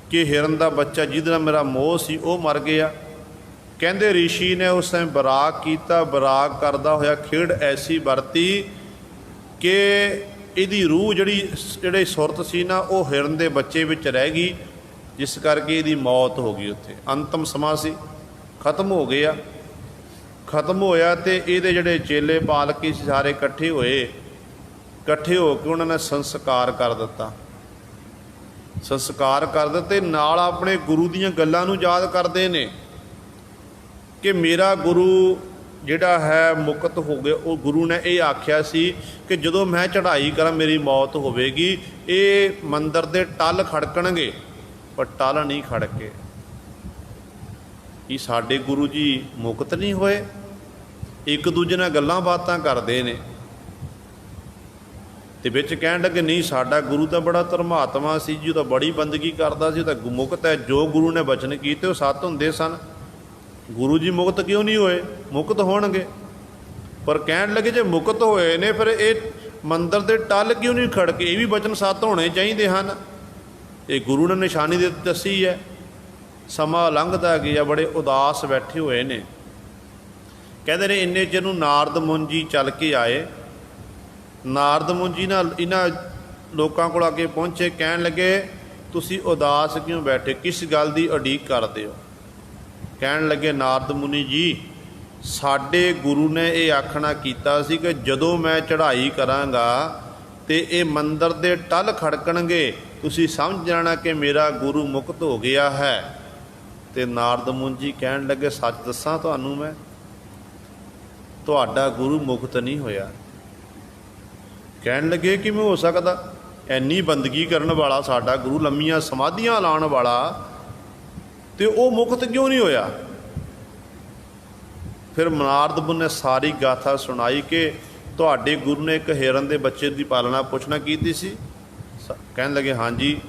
ਕਿ ਹਿਰਨ ਦਾ ਬੱਚਾ ਜਿਹਦੇ ਨਾਲ ਮੇਰਾ ਮੋਹ ਸੀ ਉਹ ਮਰ ਗਿਆ। ਕਹਿੰਦੇ ਰਿਸ਼ੀ ਨੇ ਉਸ ਟਾਈਮ ਬਰਾਕ ਕੀਤਾ। ਬਰਾਕ ਕਰਦਾ ਹੋਇਆ ਖੇਡ ਐਸੀ ਵਰਤੀ ਕਿ ਇਹਦੀ ਰੂਹ ਜਿਹੜੀ ਸੁਰਤ ਸੀ ਨਾ, ਉਹ ਹਿਰਨ ਦੇ ਬੱਚੇ ਵਿੱਚ ਰਹਿ ਗਈ, ਜਿਸ ਕਰਕੇ ਇਹਦੀ ਮੌਤ ਹੋ ਗਈ। ਉੱਥੇ ਅੰਤਮ ਸਮਾਂ ਸੀ, ਖਤਮ ਹੋ ਗਿਆ। ਖਤਮ ਹੋਇਆ ਤੇ ਇਹਦੇ ਜਿਹੜੇ ਚੇਲੇ ਪਾਲਕੀ ਸੀ ਸਾਰੇ ਇਕੱਠੇ ਹੋਏ। ਇਕੱਠੇ ਹੋ ਕੇ ਉਹਨਾਂ ਨੇ ਸੰਸਕਾਰ ਕਰ ਦਿੱਤਾ। ਸੰਸਕਾਰ ਕਰ ਦਿੱਤੇ, ਨਾਲ ਆਪਣੇ ਗੁਰੂ ਦੀਆਂ ਗੱਲਾਂ ਨੂੰ ਯਾਦ ਕਰਦੇ ਨੇ ਕਿ ਮੇਰਾ ਗੁਰੂ ਜਿਹੜਾ ਹੈ ਮੁਕਤ ਹੋ ਗਿਆ। ਉਹ ਗੁਰੂ ਨੇ ਇਹ ਆਖਿਆ ਸੀ ਕਿ ਜਦੋਂ ਮੈਂ ਚੜ੍ਹਾਈ ਕਰਾਂ ਮੇਰੀ ਮੌਤ ਹੋਵੇਗੀ, ਇਹ ਮੰਦਰ ਦੇ ਟੱਲ ਖੜਕਣਗੇ, ਪਰ ਟੱਲ ਨਹੀਂ ਖੜਕੇ। ਕੀ ਸਾਡੇ ਗੁਰੂ ਜੀ ਮੁਕਤ ਨਹੀਂ ਹੋਏ? ਇੱਕ ਦੂਜੇ ਨਾਲ ਗੱਲਾਂ ਬਾਤਾਂ ਕਰਦੇ ਨੇ ਤੇ ਵਿੱਚ ਕਹਿਣ ਲੱਗੇ ਨਹੀਂ, ਸਾਡਾ ਗੁਰੂ ਤਾਂ ਬੜਾ ਧਰਮਾਤਮਾ ਸੀ ਜੀ, ਉਹ ਤਾਂ ਬੜੀ ਬੰਦਗੀ ਕਰਦਾ ਸੀ, ਉਹ ਤਾਂ ਮੁਕਤ ਹੈ। ਜੋ ਗੁਰੂ ਨੇ ਬਚਨ ਕੀਤੇ ਉਹ ਸੱਤ ਹੁੰਦੇ ਸਨ। ਗੁਰੂ ਜੀ ਮੁਕਤ ਕਿਉਂ ਨਹੀਂ ਹੋਏ? ਮੁਕਤ ਹੋਣਗੇ। ਪਰ ਕਹਿਣ ਲੱਗੇ ਜੇ ਮੁਕਤ ਹੋਏ ਨੇ ਫਿਰ ਇਹ ਮੰਦਰ ਦੇ ਟੱਲ ਕਿਉਂ ਨਹੀਂ ਖੜਕੇ? ਇਹ ਵੀ ਬਚਨ ਸੱਤ ਹੋਣੇ ਚਾਹੀਦੇ ਹਨ। ਇਹ ਗੁਰੂ ਨੇ ਨਿਸ਼ਾਨੀ ਦੱਸੀ ਹੈ। ਸਮਾਂ ਲੰਘਦਾ ਗਿਆ, ਬੜੇ ਉਦਾਸ ਬੈਠੇ ਹੋਏ ਨੇ। ਕਹਿੰਦੇ ਨੇ ਇੰਨੇ ਚਿਰ ਨੂੰ ਨਾਰਦ ਮੁੰਨ ਜੀ ਚੱਲ ਕੇ ਆਏ। ਨਾਰਦ ਮੁੰਨ ਜੀ ਨਾਲ ਇਹਨਾਂ ਲੋਕਾਂ ਕੋਲ ਅੱਗੇ ਪਹੁੰਚੇ, ਕਹਿਣ ਲੱਗੇ ਤੁਸੀਂ ਉਦਾਸ ਕਿਉਂ ਬੈਠੇ, ਕਿਸ ਗੱਲ ਦੀ ਉਡੀਕ ਕਰਦੇ ਹੋ? ਕਹਿਣ ਲੱਗੇ ਨਾਰਦ ਮੁਨੀ ਜੀ, ਸਾਡੇ ਗੁਰੂ ਨੇ ਇਹ ਆਖਣਾ ਕੀਤਾ ਸੀ ਕਿ ਜਦੋਂ ਮੈਂ ਚੜ੍ਹਾਈ ਕਰਾਂਗਾ ਤੇ ਇਹ ਮੰਦਰ ਦੇ ਟੱਲ ਖੜਕਣਗੇ, ਤੁਸੀਂ ਸਮਝ ਜਾਣਾ ਕਿ ਮੇਰਾ ਗੁਰੂ ਮੁਕਤ ਹੋ ਗਿਆ ਹੈ। ਤੇ ਨਾਰਦ ਮੁਨੀ ਜੀ ਕਹਿਣ ਲੱਗੇ ਸੱਚ ਦੱਸਾਂ ਤੁਹਾਨੂੰ, ਮੈਂ ਤੁਹਾਡਾ ਗੁਰੂ ਮੁਕਤ ਨਹੀਂ ਹੋਇਆ। ਕਹਿਣ ਲੱਗੇ ਕਿਵੇਂ ਹੋ ਸਕਦਾ? ਇੰਨੀ ਬੰਦਗੀ ਕਰਨ ਵਾਲਾ ਸਾਡਾ ਗੁਰੂ, ਲੰਮੀਆਂ ਸਮਾਧੀਆਂ ਲਾਉਣ ਵਾਲਾ, ਤੇ ਉਹ ਮੁਕਤ ਕਿਉਂ ਨਹੀਂ ਹੋਇਆ? ਫਿਰ ਨਾਰਦ ਮੁਨੀ ਨੇ ਸਾਰੀ ਗਾਥਾ ਸੁਣਾਈ ਕਿ ਤੁਹਾਡੇ ਗੁਰੂ ਨੇ ਇੱਕ ਹਿਰਨ ਦੇ ਬੱਚੇ ਦੀ ਪਾਲਣਾ ਪੋਸ਼ਣਾ ਕੀਤੀ ਸੀ। ਕਹਿਣ ਲੱਗੇ ਹਾਂਜੀ।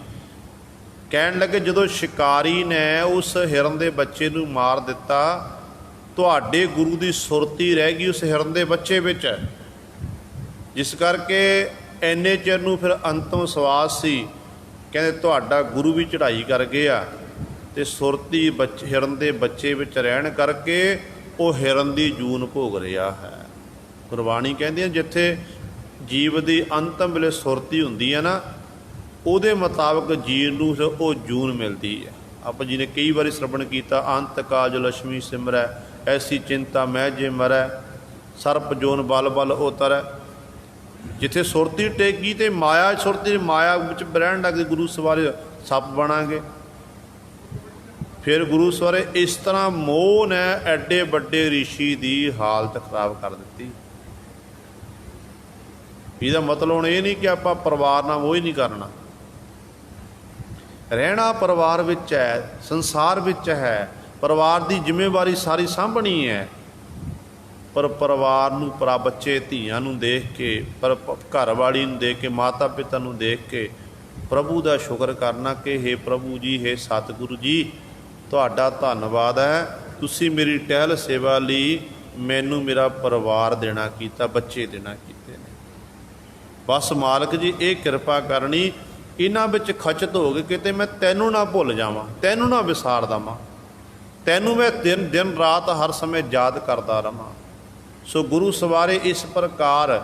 ਕਹਿਣ ਲੱਗੇ ਜਦੋਂ ਸ਼ਿਕਾਰੀ ਨੇ ਉਸ ਹਿਰਨ ਦੇ ਬੱਚੇ ਨੂੰ ਮਾਰ ਦਿੱਤਾ, ਤੁਹਾਡੇ ਗੁਰੂ ਦੀ ਸੁਰਤੀ ਰਹਿ ਗਈ ਉਸ ਹਿਰਨ ਦੇ ਬੱਚੇ ਵਿੱਚ, ਜਿਸ ਕਰਕੇ ਇੰਨੇ ਚਿਰ ਨੂੰ ਫਿਰ ਅੰਤਮ ਸਵਾਸ ਸੀ। ਕਹਿੰਦੇ ਤੁਹਾਡਾ ਗੁਰੂ ਵੀ ਚੜ੍ਹਾਈ ਕਰ ਗਿਆ ਤੇ ਸੁਰਤੀ ਹਿਰਨ ਦੇ ਬੱਚੇ ਵਿੱਚ ਰਹਿਣ ਕਰਕੇ ਉਹ ਹਿਰਨ ਦੀ ਜੂਨ ਭੋਗ ਰਿਹਾ ਹੈ। ਗੁਰਬਾਣੀ ਕਹਿੰਦੀ ਹੈ ਜਿੱਥੇ ਜੀਵ ਦੀ ਅੰਤਮ ਵੇਲੇ ਸੁਰਤੀ ਹੁੰਦੀ ਹੈ ਨਾ, ਉਹਦੇ ਮੁਤਾਬਕ ਜੀਵ ਨੂੰ ਉਹ ਜੂਨ ਮਿਲਦੀ ਹੈ। ਆਪਾਂ ਜੀ ਨੇ ਕਈ ਵਾਰੀ ਸ਼ਰਵਣ ਕੀਤਾ, ਅੰਤ ਕਾਜ ਲక్ష్ਮੀ ਸਿਮਰੈ, ਐਸੀ ਚਿੰਤਾ ਮੈਂ ਜੇ ਮਰੈ, ਸਰਪ ਜੋਨ ਬਲ ਬਲ ਉਤਰੈ। ਜਿੱਥੇ ਸੁਰਤੀ ਟੇਕੀ ਤੇ ਮਾਇਆ, ਸੁਰਤੀ ਮਾਇਆ ਵਿੱਚ ਰਹਿਣ ਲੱਗਦੀ, ਗੁਰੂ ਸਵਾਰੇ ਸੱਪ ਬਣਾਂਗੇ। ਫਿਰ ਗੁਰੂ ਸਵਾਰੇ ਇਸ ਤਰ੍ਹਾਂ ਮੋਹ ਨੇ ਐਡੇ ਵੱਡੇ ਰਿਸ਼ੀ ਦੀ ਹਾਲਤ ਖਰਾਬ ਕਰ ਦਿੱਤੀ। ਇਹਦਾ ਮਤਲਬ ਹੁਣ ਇਹ ਨਹੀਂ ਕਿ ਆਪਾਂ ਪਰਿਵਾਰ ਨਾਲ ਮੋਹ ਹੀ ਨਹੀਂ ਕਰਨਾ। ਰਹਿਣਾ ਪਰਿਵਾਰ ਵਿੱਚ ਹੈ, ਸੰਸਾਰ ਵਿੱਚ ਹੈ, ਪਰਿਵਾਰ ਦੀ ਜ਼ਿੰਮੇਵਾਰੀ ਸਾਰੀ ਸਾਂਭਣੀ ਹੈ। ਪਰ ਪਰਿਵਾਰ ਨੂੰ, ਪਰ ਬੱਚੇ ਧੀਆਂ ਨੂੰ ਦੇਖ ਕੇ, ਪਰ ਘਰ ਵਾਲੀ ਨੂੰ ਦੇਖ ਕੇ, ਮਾਤਾ ਪਿਤਾ ਨੂੰ ਦੇਖ ਕੇ ਪ੍ਰਭੂ ਦਾ ਸ਼ੁਕਰ ਕਰਨਾ ਕਿ ਹੇ ਪ੍ਰਭੂ ਜੀ, ਹੇ ਸਤਿਗੁਰੂ ਜੀ, ਤੁਹਾਡਾ ਧੰਨਵਾਦ ਹੈ, ਤੁਸੀਂ ਮੇਰੀ ਟਹਿਲ ਸੇਵਾ ਲਈ ਮੈਨੂੰ ਮੇਰਾ ਪਰਿਵਾਰ ਦੇਣਾ ਕੀਤਾ, ਬੱਚੇ ਦੇਣਾ ਕੀਤੇ ਨੇ। ਬਸ ਮਾਲਕ ਜੀ ਇਹ ਕਿਰਪਾ ਕਰਨੀ, ਇਹਨਾਂ ਵਿੱਚ ਖਚਤ ਹੋ ਗਏ ਕਿਤੇ ਮੈਂ ਤੈਨੂੰ ਨਾ ਭੁੱਲ ਜਾਵਾਂ, ਤੈਨੂੰ ਨਾ ਵਿਸਾਰ ਦੇਵਾਂ, ਤੈਨੂੰ ਮੈਂ ਦਿਨ ਰਾਤ ਹਰ ਸਮੇਂ ਯਾਦ ਕਰਦਾ ਰਹਾਂ। ਸੋ ਗੁਰੂ ਸਵਾਰੇ ਇਸ ਪ੍ਰਕਾਰ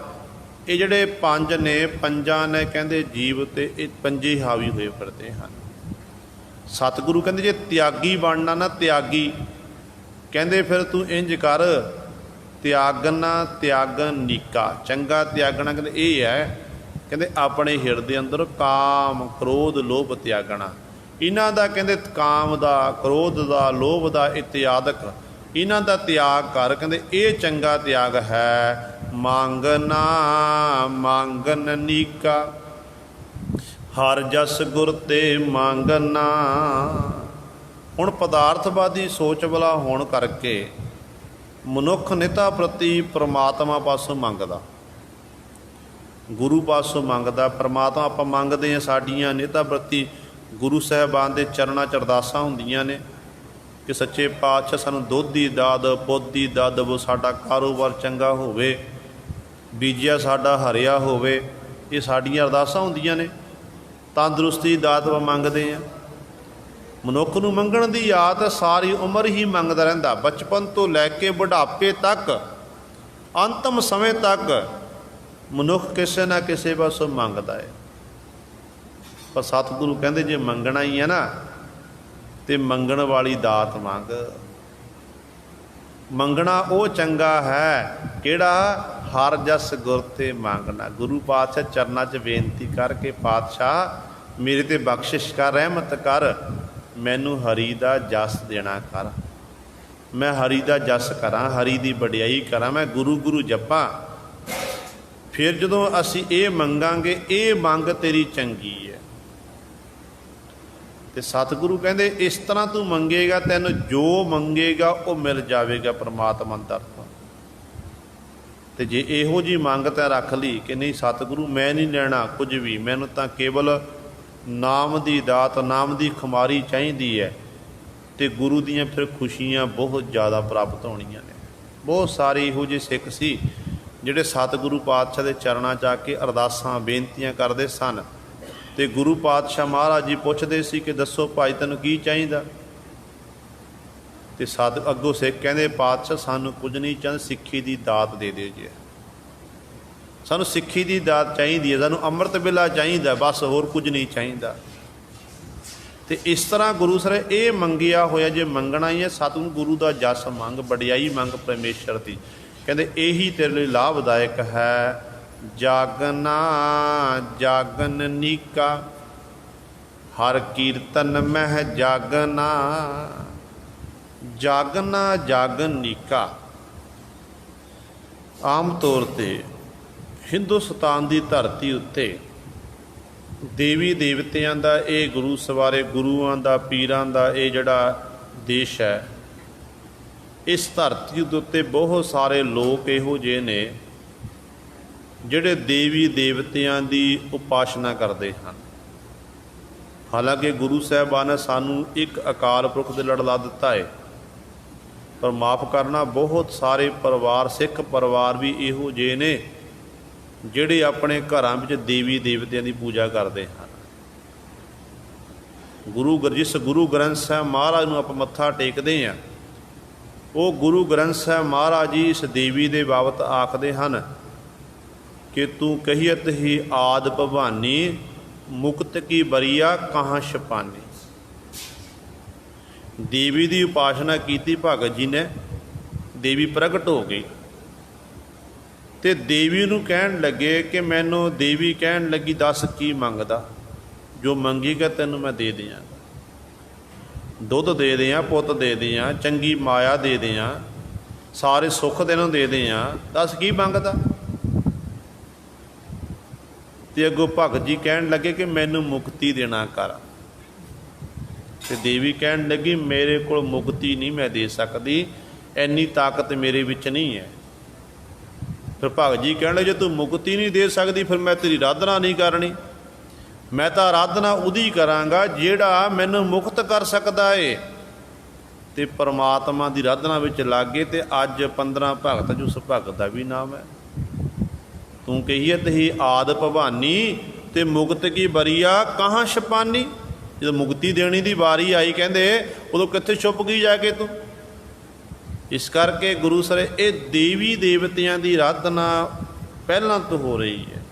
ਇਹ ਜਿਹੜੇ ਪੰਜ ਨੇ, ਪੰਜਾਂ ਨੇ ਕਹਿੰਦੇ ਜੀਵ ਤੇ ਇਹ ਪੰਜੇ ਹਾਵੀ ਹੋਏ ਫਿਰਦੇ ਹਨ। ਸਤਿਗੁਰੂ ਕਹਿੰਦੇ ਜੇ ਤਿਆਗੀ ਬਣਨਾ ਨਾ, ਤਿਆਗੀ ਕਹਿੰਦੇ ਫਿਰ ਤੂੰ ਇੰਜ ਕਰ, ਤਿਆਗਨਾ ਤਿਆਗਨ ਨੀਕਾ, ਚੰਗਾ ਤਿਆਗਣਾ ਕਹਿੰਦੇ ਇਹ ਹੈ, ਕਹਿੰਦੇ ਆਪਣੇ ਹਿਰਦੇ ਅੰਦਰ ਕਾਮ ਕ੍ਰੋਧ ਲੋਭ ਤਿਆਗਣਾ। ਇਹਨਾਂ ਦਾ ਕਹਿੰਦੇ ਕਾਮ ਦਾ, ਕ੍ਰੋਧ ਦਾ, ਲੋਭ ਦਾ ਇਤਿਆਦਕ ਇਹਨਾਂ ਦਾ ਤਿਆਗ ਕਰ, ਕਹਿੰਦੇ ਇਹ ਚੰਗਾ ਤਿਆਗ ਹੈ। ਮੰਗਨਾ ਮੰਗਨ ਨੀਕਾ, ਹਰ ਜਸ ਗੁਰ ਤੇ ਮੰਗਨਾ। ਹੁਣ ਪਦਾਰਥਵਾਦੀ ਸੋਚ ਵਾਲਾ ਹੋਣ ਕਰਕੇ ਮਨੁੱਖ ਨਿਤਾ ਪ੍ਰਤੀ ਪ੍ਰਮਾਤਮਾ ਪਾਸੋਂ ਮੰਗਦਾ, ਗੁਰੂ ਪਾਸੋਂ ਮੰਗਦਾ। ਪ੍ਰਮਾਤਮਾ ਆਪਾਂ ਮੰਗਦੇ ਹਾਂ, ਸਾਡੀਆਂ ਨਿਤਾ ਪ੍ਰਤੀ ਗੁਰੂ ਸਾਹਿਬਾਨ ਦੇ ਚਰਨਾਂ 'ਚ ਅਰਦਾਸਾਂ ਹੁੰਦੀਆਂ ਨੇ ਕਿ ਸੱਚੇ ਪਾਤਸ਼ਾਹ ਸਾਨੂੰ ਦੁੱਧ ਦੀ ਦਾਤ, ਪੁੱਤ ਦੀ ਦਾਤ ਦੇਵੋ, ਸਾਡਾ ਕਾਰੋਬਾਰ ਚੰਗਾ ਹੋਵੇ, ਬੀਜਿਆ ਸਾਡਾ ਹਰਿਆ ਹੋਵੇ। ਇਹ ਸਾਡੀਆਂ ਅਰਦਾਸਾਂ ਹੁੰਦੀਆਂ ਨੇ। ਤੰਦਰੁਸਤੀ ਦੀ ਦਾਤ ਮੰਗਦੇ ਹਾਂ। ਮਨੁੱਖ ਨੂੰ ਮੰਗਣ ਦੀ ਆਦਤ ਸਾਰੀ ਉਮਰ ਹੀ ਮੰਗਦਾ ਰਹਿੰਦਾ, ਬਚਪਨ ਤੋਂ ਲੈ ਕੇ ਬੁਢਾਪੇ ਤੱਕ, ਅੰਤਮ ਸਮੇਂ ਤੱਕ ਮਨੁੱਖ ਕਿਸੇ ਨਾ ਕਿਸੇ ਪਾਸੋਂ ਮੰਗਦਾ ਹੈ। ਪਰ ਸਤਿਗੁਰੂ ਕਹਿੰਦੇ ਜੇ ਮੰਗਣਾ ਹੀ ਹੈ ਨਾ ਤੇ ਮੰਗਣ ਵਾਲੀ ਦਾਤ ਮੰਗ। ਮੰਗਣਾ ਉਹ ਚੰਗਾ ਹੈ ਕਿਹੜਾ, ਹਰ ਜਸ ਗੁਰ ਤੇ ਮੰਗਣਾ। ਗੁਰੂ ਪਾਤਸ਼ਾਹ ਚਰਨਾਂ 'ਚ ਬੇਨਤੀ ਕਰਕੇ, ਪਾਤਸ਼ਾਹ ਮੇਰੇ ਤੇ ਬਖਸ਼ਿਸ਼ ਕਰ, ਰਹਿਮਤ ਕਰ, ਮੈਨੂੰ ਹਰੀ ਦਾ ਜਸ ਦੇਣਾ ਕਰ, ਮੈਂ ਹਰੀ ਦਾ ਜਸ ਕਰਾਂ, ਹਰੀ ਦੀ ਵਡਿਆਈ ਕਰਾਂ, ਮੈਂ ਗੁਰੂ ਗੁਰੂ ਜਪਾਂ। ਫਿਰ ਜਦੋਂ ਅਸੀਂ ਇਹ ਮੰਗਾਂਗੇ, ਇਹ ਮੰਗ ਤੇਰੀ ਚੰਗੀ ਹੈ। ਤੇ ਸਤਿਗੁਰੂ ਕਹਿੰਦੇ ਇਸ ਤਰ੍ਹਾਂ ਤੂੰ ਮੰਗੇਗਾ, ਤੈਨੂੰ ਜੋ ਮੰਗੇਗਾ ਉਹ ਮਿਲ ਜਾਵੇਗਾ ਪਰਮਾਤਮਾ ਦਰ ਤੋਂ। ਤੇ ਜੇ ਇਹੋ ਜਿਹੀ ਮੰਗ ਤੈਂ ਰੱਖ ਲਈ ਕਿ ਨਹੀਂ ਸਤਿਗੁਰੂ ਮੈਂ ਨਹੀਂ ਲੈਣਾ ਕੁਝ ਵੀ, ਮੈਨੂੰ ਤਾਂ ਕੇਵਲ ਨਾਮ ਦੀ ਦਾਤ, ਨਾਮ ਦੀ ਖੁਮਾਰੀ ਚਾਹੀਦੀ ਹੈ, ਤੇ ਗੁਰੂ ਦੀਆਂ ਫਿਰ ਖੁਸ਼ੀਆਂ ਬਹੁਤ ਜ਼ਿਆਦਾ ਪ੍ਰਾਪਤ ਹੋਣੀਆਂ ਨੇ। ਬਹੁਤ ਸਾਰੇ ਇਹੋ ਜਿਹੇ ਸਿੱਖ ਸੀ ਜਿਹੜੇ ਸਤਿਗੁਰੂ ਪਾਤਸ਼ਾਹ ਦੇ ਚਰਨਾਂ 'ਚ ਆ ਕੇ ਅਰਦਾਸਾਂ ਬੇਨਤੀਆਂ ਕਰਦੇ ਸਨ, ਤੇ ਗੁਰੂ ਪਾਤਸ਼ਾਹ ਮਹਾਰਾਜ ਜੀ ਪੁੱਛਦੇ ਸੀ ਕਿ ਦੱਸੋ ਭਾਈ ਤੈਨੂੰ ਕੀ ਚਾਹੀਦਾ। ਤੇ ਅੱਗੋਂ ਸਿੱਖ ਕਹਿੰਦੇ ਪਾਤਸ਼ਾਹ ਸਾਨੂੰ ਕੁਝ ਨਹੀਂ ਚਾਹੀਦਾ, ਸਿੱਖੀ ਦੀ ਦਾਤ ਦੇ ਦਿਓ ਜੀ, ਸਾਨੂੰ ਸਿੱਖੀ ਦੀ ਦਾਤ ਚਾਹੀਦੀ ਹੈ, ਸਾਨੂੰ ਅੰਮ੍ਰਿਤ ਵੇਲਾ ਚਾਹੀਦਾ, ਬਸ ਹੋਰ ਕੁਝ ਨਹੀਂ ਚਾਹੀਦਾ। ਤੇ ਇਸ ਤਰ੍ਹਾਂ ਗੁਰੂ ਸਰ ਇਹ ਮੰਗਿਆ ਹੋਇਆ, ਜੇ ਮੰਗਣਾ ਹੀ ਹੈ ਸਤਿਗੁਰੂ ਗੁਰੂ ਦਾ ਜਸ ਮੰਗ, ਵਡਿਆਈ ਮੰਗ ਪਰਮੇਸ਼ਰ ਦੀ। ਕਹਿੰਦੇ ਇਹੀ ਤੇਰੇ ਲਈ ਲਾਭਦਾਇਕ ਹੈ। ਜਾਗਨਾ ਜਾਗਨ ਨੀਕਾ, ਹਰ ਕੀਰਤਨ ਮਹਿ ਜਾਗਨਾ। ਜਾਗਨਾ ਜਾਗਨ ਨੀਕਾ, ਆਮ ਤੌਰ 'ਤੇ ਹਿੰਦੁਸਤਾਨ ਦੀ ਧਰਤੀ ਉੱਤੇ ਦੇਵੀ ਦੇਵਤਿਆਂ ਦਾ ਇਹ ਗੁਰੂ ਸਵਾਰੇ, ਗੁਰੂਆਂ ਦਾ, ਪੀਰਾਂ ਦਾ ਇਹ ਜਿਹੜਾ ਦੇਸ਼ ਹੈ, ਇਸ ਧਰਤੀ ਦੇ ਉੱਤੇ ਬਹੁਤ ਸਾਰੇ ਲੋਕ ਇਹੋ ਜਿਹੇ ਨੇ ਜਿਹੜੇ ਦੇਵੀ ਦੇਵਤਿਆਂ ਦੀ ਉਪਾਸਨਾ ਕਰਦੇ ਹਨ। ਹਾਲਾਂਕਿ ਗੁਰੂ ਸਾਹਿਬਾਨ ਨੇ ਸਾਨੂੰ ਇੱਕ ਅਕਾਲ ਪੁਰਖ ਦੇ ਲੜ ਲਾ ਦਿੱਤਾ ਹੈ, ਪਰ ਮਾਫ਼ ਕਰਨਾ ਬਹੁਤ ਸਾਰੇ ਪਰਿਵਾਰ, ਸਿੱਖ ਪਰਿਵਾਰ ਵੀ ਇਹੋ ਜਿਹੇ ਨੇ ਜਿਹੜੇ ਆਪਣੇ ਘਰਾਂ ਵਿੱਚ ਦੇਵੀ ਦੇਵਤਿਆਂ ਦੀ ਪੂਜਾ ਕਰਦੇ ਹਨ। ਜਿਸ ਗੁਰੂ ਗ੍ਰੰਥ ਸਾਹਿਬ ਮਹਾਰਾਜ ਨੂੰ ਆਪਾਂ ਮੱਥਾ ਟੇਕਦੇ ਹਾਂ, ਉਹ ਗੁਰੂ ਗ੍ਰੰਥ ਸਾਹਿਬ ਮਹਾਰਾਜ ਜੀ ਇਸ ਦੇਵੀ ਦੇ ਬਾਬਤ ਆਖਦੇ ਹਨ ਕਿ ਤੂੰ ਕਹੀਅਤ ਹੀ ਆਦ ਭਵਾਨੀ, ਮੁਕਤ ਕੀ ਬਰੀਆ ਕਹਾਂ ਛਪਾਨੀ। ਦੇਵੀ ਦੀ ਉਪਾਸਨਾ ਕੀਤੀ ਭਗਤ ਜੀ ਨੇ, ਦੇਵੀ ਪ੍ਰਗਟ ਹੋ ਗਈ ਤੇ ਦੇਵੀ ਨੂੰ ਕਹਿਣ ਲੱਗੇ ਕਿ ਮੈਨੂੰ, ਦੇਵੀ ਕਹਿਣ ਲੱਗੀ ਦੱਸ ਕੀ ਮੰਗਦਾ, ਜੋ ਮੰਗੇਗਾ ਤੈਨੂੰ ਮੈਂ ਦੇ ਦਿਆਂਗਾ, ਦੁੱਧ ਦੇ ਦਿਆਂ, ਪੁੱਤ ਦੇ ਦਿਆਂ, ਚੰਗੀ ਮਾਇਆ ਦੇ ਦਿਆਂ, ਸਾਰੇ ਸੁੱਖ ਤੈਨੂੰ ਦੇ ਦਿਆਂ, ਦੱਸ ਕੀ ਮੰਗਦਾ। ਤੇ ਅੱਗੋਂ ਭਗਤ ਜੀ ਕਹਿਣ ਲੱਗੇ ਕਿ ਮੈਨੂੰ ਮੁਕਤੀ ਦੇਣਾ ਕਰ। ਤੇ ਦੇਵੀ ਕਹਿਣ ਲੱਗੀ ਮੇਰੇ ਕੋਲ ਮੁਕਤੀ ਨਹੀਂ ਮੈਂ ਦੇ ਸਕਦੀ, ਇੰਨੀ ਤਾਕਤ ਮੇਰੇ ਵਿੱਚ ਨਹੀਂ ਹੈ। ਫਿਰ ਭਗਤ ਜੀ ਕਹਿਣ ਲੱਗੇ ਜੇ ਤੂੰ ਮੁਕਤੀ ਨਹੀਂ ਦੇ ਸਕਦੀ ਫਿਰ ਮੈਂ ਤੇਰੀ ਆਰਾਧਨਾ ਨਹੀਂ ਕਰਨੀ, ਮੈਂ ਤਾਂ ਆਰਾਧਨਾ ਉਹਦੀ ਕਰਾਂਗਾ ਜਿਹੜਾ ਮੈਨੂੰ ਮੁਕਤ ਕਰ ਸਕਦਾ ਏ। ਤੇ ਪਰਮਾਤਮਾ ਦੀ ਆਰਾਧਨਾ ਵਿੱਚ ਲੱਗ ਗਏ ਤੇ ਅੱਜ 15 ਭਗਤ ਜੋ ਉਸ ਭਗਤ ਦਾ ਵੀ ਨਾਮ ਹੈ। ਤੂੰ ਕਹੀਅਤ ਹੀ ਆਦ ਭਵਾਨੀ ਤੇ ਮੁਕਤ ਕੀ ਬਰੀਆ ਕਹਾਂ ਛਪਾਨੀ। ਜਦੋਂ ਮੁਕਤੀ ਦੇਣੀ ਦੀ ਵਾਰੀ ਆਈ ਕਹਿੰਦੇ ਉਦੋਂ ਕਿੱਥੇ ਛੁਪ ਗਈ ਜਾ ਕੇ ਤੂੰ। ਇਸ ਕਰਕੇ ਗੁਰੂ ਸਰ ਇਹ ਦੇਵੀ ਦੇਵਤਿਆਂ ਦੀ ਆਰਾਧਨਾ ਪਹਿਲਾਂ ਤੋਂ ਹੋ ਰਹੀ ਹੈ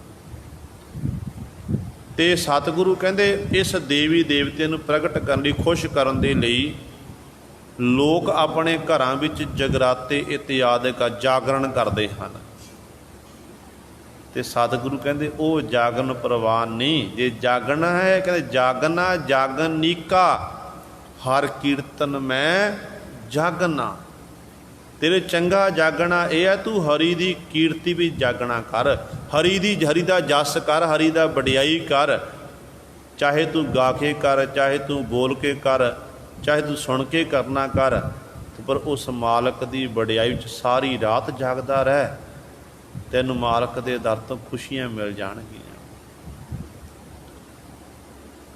ਤੇ ਸਤਿਗੁਰੂ ਕਹਿੰਦੇ ਇਸ ਦੇਵੀ ਦੇਵਤਿਆਂ ਨੂੰ ਪ੍ਰਗਟ ਕਰਨ ਲਈ, ਖੁਸ਼ ਕਰਨ ਦੇ ਲਈ ਲੋਕ ਆਪਣੇ ਘਰਾਂ ਵਿੱਚ ਜਗਰਾਤੇ ਇਤਿਆਦਿਕ ਜਾਗਰਣ ਕਰਦੇ ਹਨ। ਤੇ ਸਤਿਗੁਰੂ ਕਹਿੰਦੇ ਉਹ ਜਾਗਰਨ ਪ੍ਰਵਾਨ ਨਹੀਂ। ਜੇ ਜਾਗਣਾ ਹੈ ਕਹਿੰਦੇ ਜਾਗਨਾ ਜਾਗਨ ਨੀਕਾ, ਹਰ ਕੀਰਤਨ ਮੈਂ ਜਾਗਨਾ। ਤੇਰੇ ਚੰਗਾ ਜਾਗਣਾ ਇਹ ਹੈ ਤੂੰ ਹਰੀ ਦੀ ਕੀਰਤੀ ਵੀ ਜਾਗਣਾ ਕਰ, ਹਰੀ ਦਾ ਜਸ ਕਰ, ਹਰੀ ਦਾ ਵਡਿਆਈ ਕਰ। ਚਾਹੇ ਤੂੰ ਗਾ ਕੇ ਕਰ, ਚਾਹੇ ਤੂੰ ਬੋਲ ਕੇ ਕਰ, ਚਾਹੇ ਤੂੰ ਸੁਣ ਕੇ ਕਰਨਾ ਕਰ, ਪਰ ਉਸ ਮਾਲਕ ਦੀ ਵਡਿਆਈ ਵਿੱਚ ਸਾਰੀ ਰਾਤ ਜਾਗਦਾ ਰਹਿ, ਤੈਨੂੰ ਮਾਲਕ ਦੇ ਦਰ ਤੋਂ ਖੁਸ਼ੀਆਂ ਮਿਲ ਜਾਣਗੀਆਂ।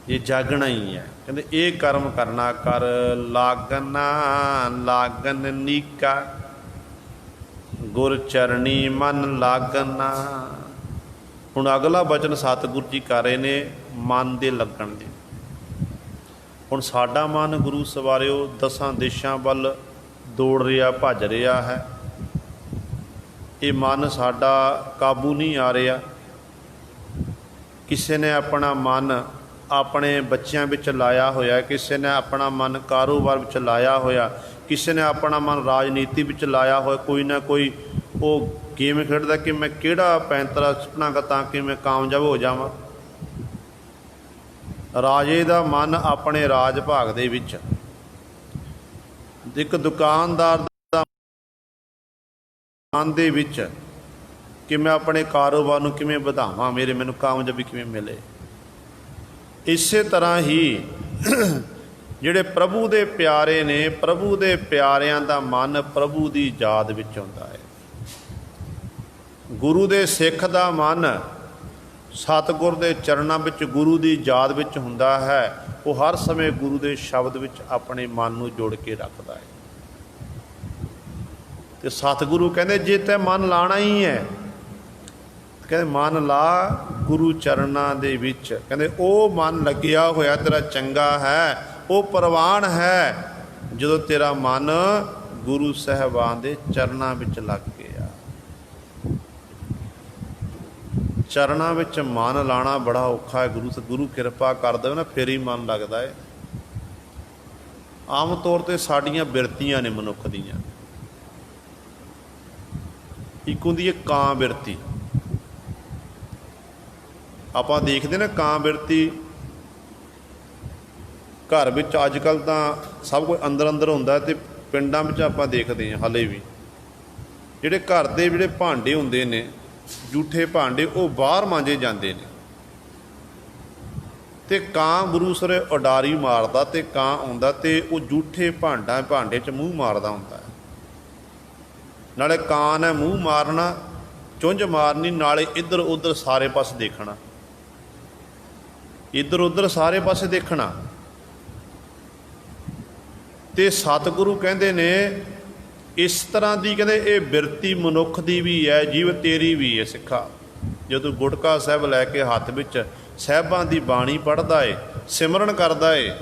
ਇਹ ਜਾਗਣਾ ਹੀ ਹੈ। ਕਹਿੰਦੇ ਇਹ ਕਰਮ ਕਰਨਾ ਕਰ, ਲਾਗਨਾ ਲਾਗਨ ਨੀਕਾ, ਗੁਰ ਚਰਣੀ ਮਨ ਲਾਗਨਾ। ਹੁਣ ਅਗਲਾ ਬਚਨ ਸਤਿਗੁਰੂ ਜੀ ਕਰ ਰਹੇ ਨੇ ਮਨ ਦੇ ਲੱਗਣ ਦੇ। ਹੁਣ ਸਾਡਾ ਮਨ ਗੁਰੂ ਸਵਾਰਿਓ ਦਸਾਂ ਦੇਸ਼ਾਂ ਵੱਲ ਦੌੜ ਰਿਹਾ, ਭੱਜ ਰਿਹਾ ਹੈ। ਇਹ ਮਨ ਸਾਡਾ ਕਾਬੂ ਨਹੀਂ ਆ ਰਿਹਾ। ਕਿਸੇ ਨੇ ਆਪਣਾ ਮਨ ਆਪਣੇ ਬੱਚਿਆਂ ਵਿੱਚ ਲਾਇਆ ਹੋਇਆ, ਕਿਸੇ ਨੇ ਆਪਣਾ ਮਨ ਕਾਰੋਬਾਰ ਵਿੱਚ ਲਾਇਆ ਹੋਇਆ, ਕਿਸੇ ਨੇ ਆਪਣਾ ਮਨ ਰਾਜਨੀਤੀ ਵਿੱਚ ਲਾਇਆ ਹੋਇਆ, ਕੋਈ ਨਾ ਕੋਈ ਉਹ ਗੇਮ ਖੇਡਦਾ ਕਿ ਮੈਂ ਕਿਹੜਾ ਪੈਂਤਰਾ ਸੁੱਟਣਾਗਾ ਤਾਂ ਕਿ ਮੈਂ ਕਾਮਯਾਬ ਹੋ ਜਾਵਾਂ। ਰਾਜੇ ਦਾ ਮਨ ਆਪਣੇ ਰਾਜ ਭਾਗ ਦੇ ਵਿੱਚ, ਇੱਕ ਦੁਕਾਨਦਾਰ ਦਾ ਮਨ ਦੇ ਵਿੱਚ ਕਿ ਮੈਂ ਆਪਣੇ ਕਾਰੋਬਾਰ ਨੂੰ ਕਿਵੇਂ ਵਧਾਵਾਂ, ਮੈਨੂੰ ਕਾਮਯਾਬੀ ਕਿਵੇਂ ਮਿਲੇ। ਇਸੇ ਤਰ੍ਹਾਂ ਹੀ ਜਿਹੜੇ ਪ੍ਰਭੂ ਦੇ ਪਿਆਰੇ ਨੇ, ਪ੍ਰਭੂ ਦੇ ਪਿਆਰਿਆਂ ਦਾ ਮਨ ਪ੍ਰਭੂ ਦੀ ਯਾਦ ਵਿੱਚ ਹੁੰਦਾ ਹੈ। ਗੁਰੂ ਦੇ ਸਿੱਖ ਦਾ ਮਨ ਸਤਿਗੁਰ ਦੇ ਚਰਨਾਂ ਵਿੱਚ, ਗੁਰੂ ਦੀ ਯਾਦ ਵਿੱਚ ਹੁੰਦਾ ਹੈ। ਉਹ ਹਰ ਸਮੇਂ ਗੁਰੂ ਦੇ ਸ਼ਬਦ ਵਿੱਚ ਆਪਣੇ ਮਨ ਨੂੰ ਜੋੜ ਕੇ ਰੱਖਦਾ ਹੈ। ਤੇ ਸਤਿਗੁਰੂ ਕਹਿੰਦੇ ਜੇ ਤੈਂ ਮਨ ਲਾਣਾ ਹੀ ਹੈ, ਕਹਿੰਦੇ ਮਨ ਲਾ ਗੁਰੂ ਚਰਨਾਂ ਦੇ ਵਿੱਚ। ਕਹਿੰਦੇ ਉਹ ਮਨ ਲੱਗਿਆ ਹੋਇਆ ਤੇਰਾ ਚੰਗਾ ਹੈ, ਉਹ ਪ੍ਰਵਾਨ ਹੈ ਜਦੋਂ ਤੇਰਾ ਮਨ ਗੁਰੂ ਸਾਹਿਬਾਨ ਦੇ ਚਰਨਾਂ ਵਿੱਚ ਲੱਗ ਗਿਆ। ਚਰਨਾਂ ਵਿੱਚ ਮਨ ਲਾਣਾ ਬੜਾ ਔਖਾ ਹੈ। ਗੁਰੂ ਕਿਰਪਾ ਕਰ ਦੇਵੇ ਨਾ, ਫਿਰ ਹੀ ਮਨ ਲੱਗਦਾ ਹੈ। ਆਮ ਤੌਰ 'ਤੇ ਸਾਡੀਆਂ ਬਿਰਤੀਆਂ ਨੇ ਮਨੁੱਖ ਦੀਆਂ। ਇੱਕ ਹੁੰਦੀ ਹੈ ਕਾਂ ਬਿਰਤੀ। ਆਪਾਂ ਦੇਖਦੇ ਨਾ ਕਾਂ ਬਿਰਤੀ ਘਰ ਵਿੱਚ ਅੱਜ ਕੱਲ੍ਹ ਤਾਂ ਸਭ ਕੁਝ ਅੰਦਰ ਅੰਦਰ ਹੁੰਦਾ, ਅਤੇ ਪਿੰਡਾਂ ਵਿੱਚ ਆਪਾਂ ਦੇਖਦੇ ਹਾਂ ਹਾਲੇ ਵੀ ਜਿਹੜੇ ਘਰ ਦੇ ਜਿਹੜੇ ਭਾਂਡੇ ਹੁੰਦੇ ਨੇ, ਜੂਠੇ ਭਾਂਡੇ, ਉਹ ਬਾਹਰ ਮਾਂਜੇ ਜਾਂਦੇ ਨੇ। ਅਤੇ ਕਾਂ ਗੁਰੂ ਸਰੇ ਉਡਾਰੀ ਮਾਰਦਾ, ਅਤੇ ਕਾਂ ਆਉਂਦਾ ਅਤੇ ਉਹ ਜੂਠੇ ਭਾਂਡੇ 'ਚ ਮੂੰਹ ਮਾਰਦਾ ਹੁੰਦਾ ਹੈ। ਨਾਲੇ ਕਾਂ ਨੇ ਮੂੰਹ ਮਾਰਨਾ, ਚੁੰਝ ਮਾਰਨੀ, ਨਾਲੇ ਇੱਧਰ ਉੱਧਰ ਸਾਰੇ ਪਾਸੇ ਦੇਖਣਾ, ਇੱਧਰ ਉੱਧਰ ਸਾਰੇ ਪਾਸੇ ਦੇਖਣਾ। ਅਤੇ ਸਤਿਗੁਰੂ ਕਹਿੰਦੇ ਨੇ ਇਸ ਤਰ੍ਹਾਂ ਦੀ, ਕਹਿੰਦੇ ਇਹ ਬਿਰਤੀ ਮਨੁੱਖ ਦੀ ਵੀ ਹੈ, ਜੀਵ ਤੇਰੀ ਵੀ ਹੈ ਸਿੱਖਾ। ਜਦੋਂ ਗੁਟਕਾ ਸਾਹਿਬ ਲੈ ਕੇ ਹੱਥ ਵਿੱਚ ਸਾਹਿਬਾਂ ਦੀ ਬਾਣੀ ਪੜ੍ਹਦਾ ਏ, ਸਿਮਰਨ ਕਰਦਾ ਏ,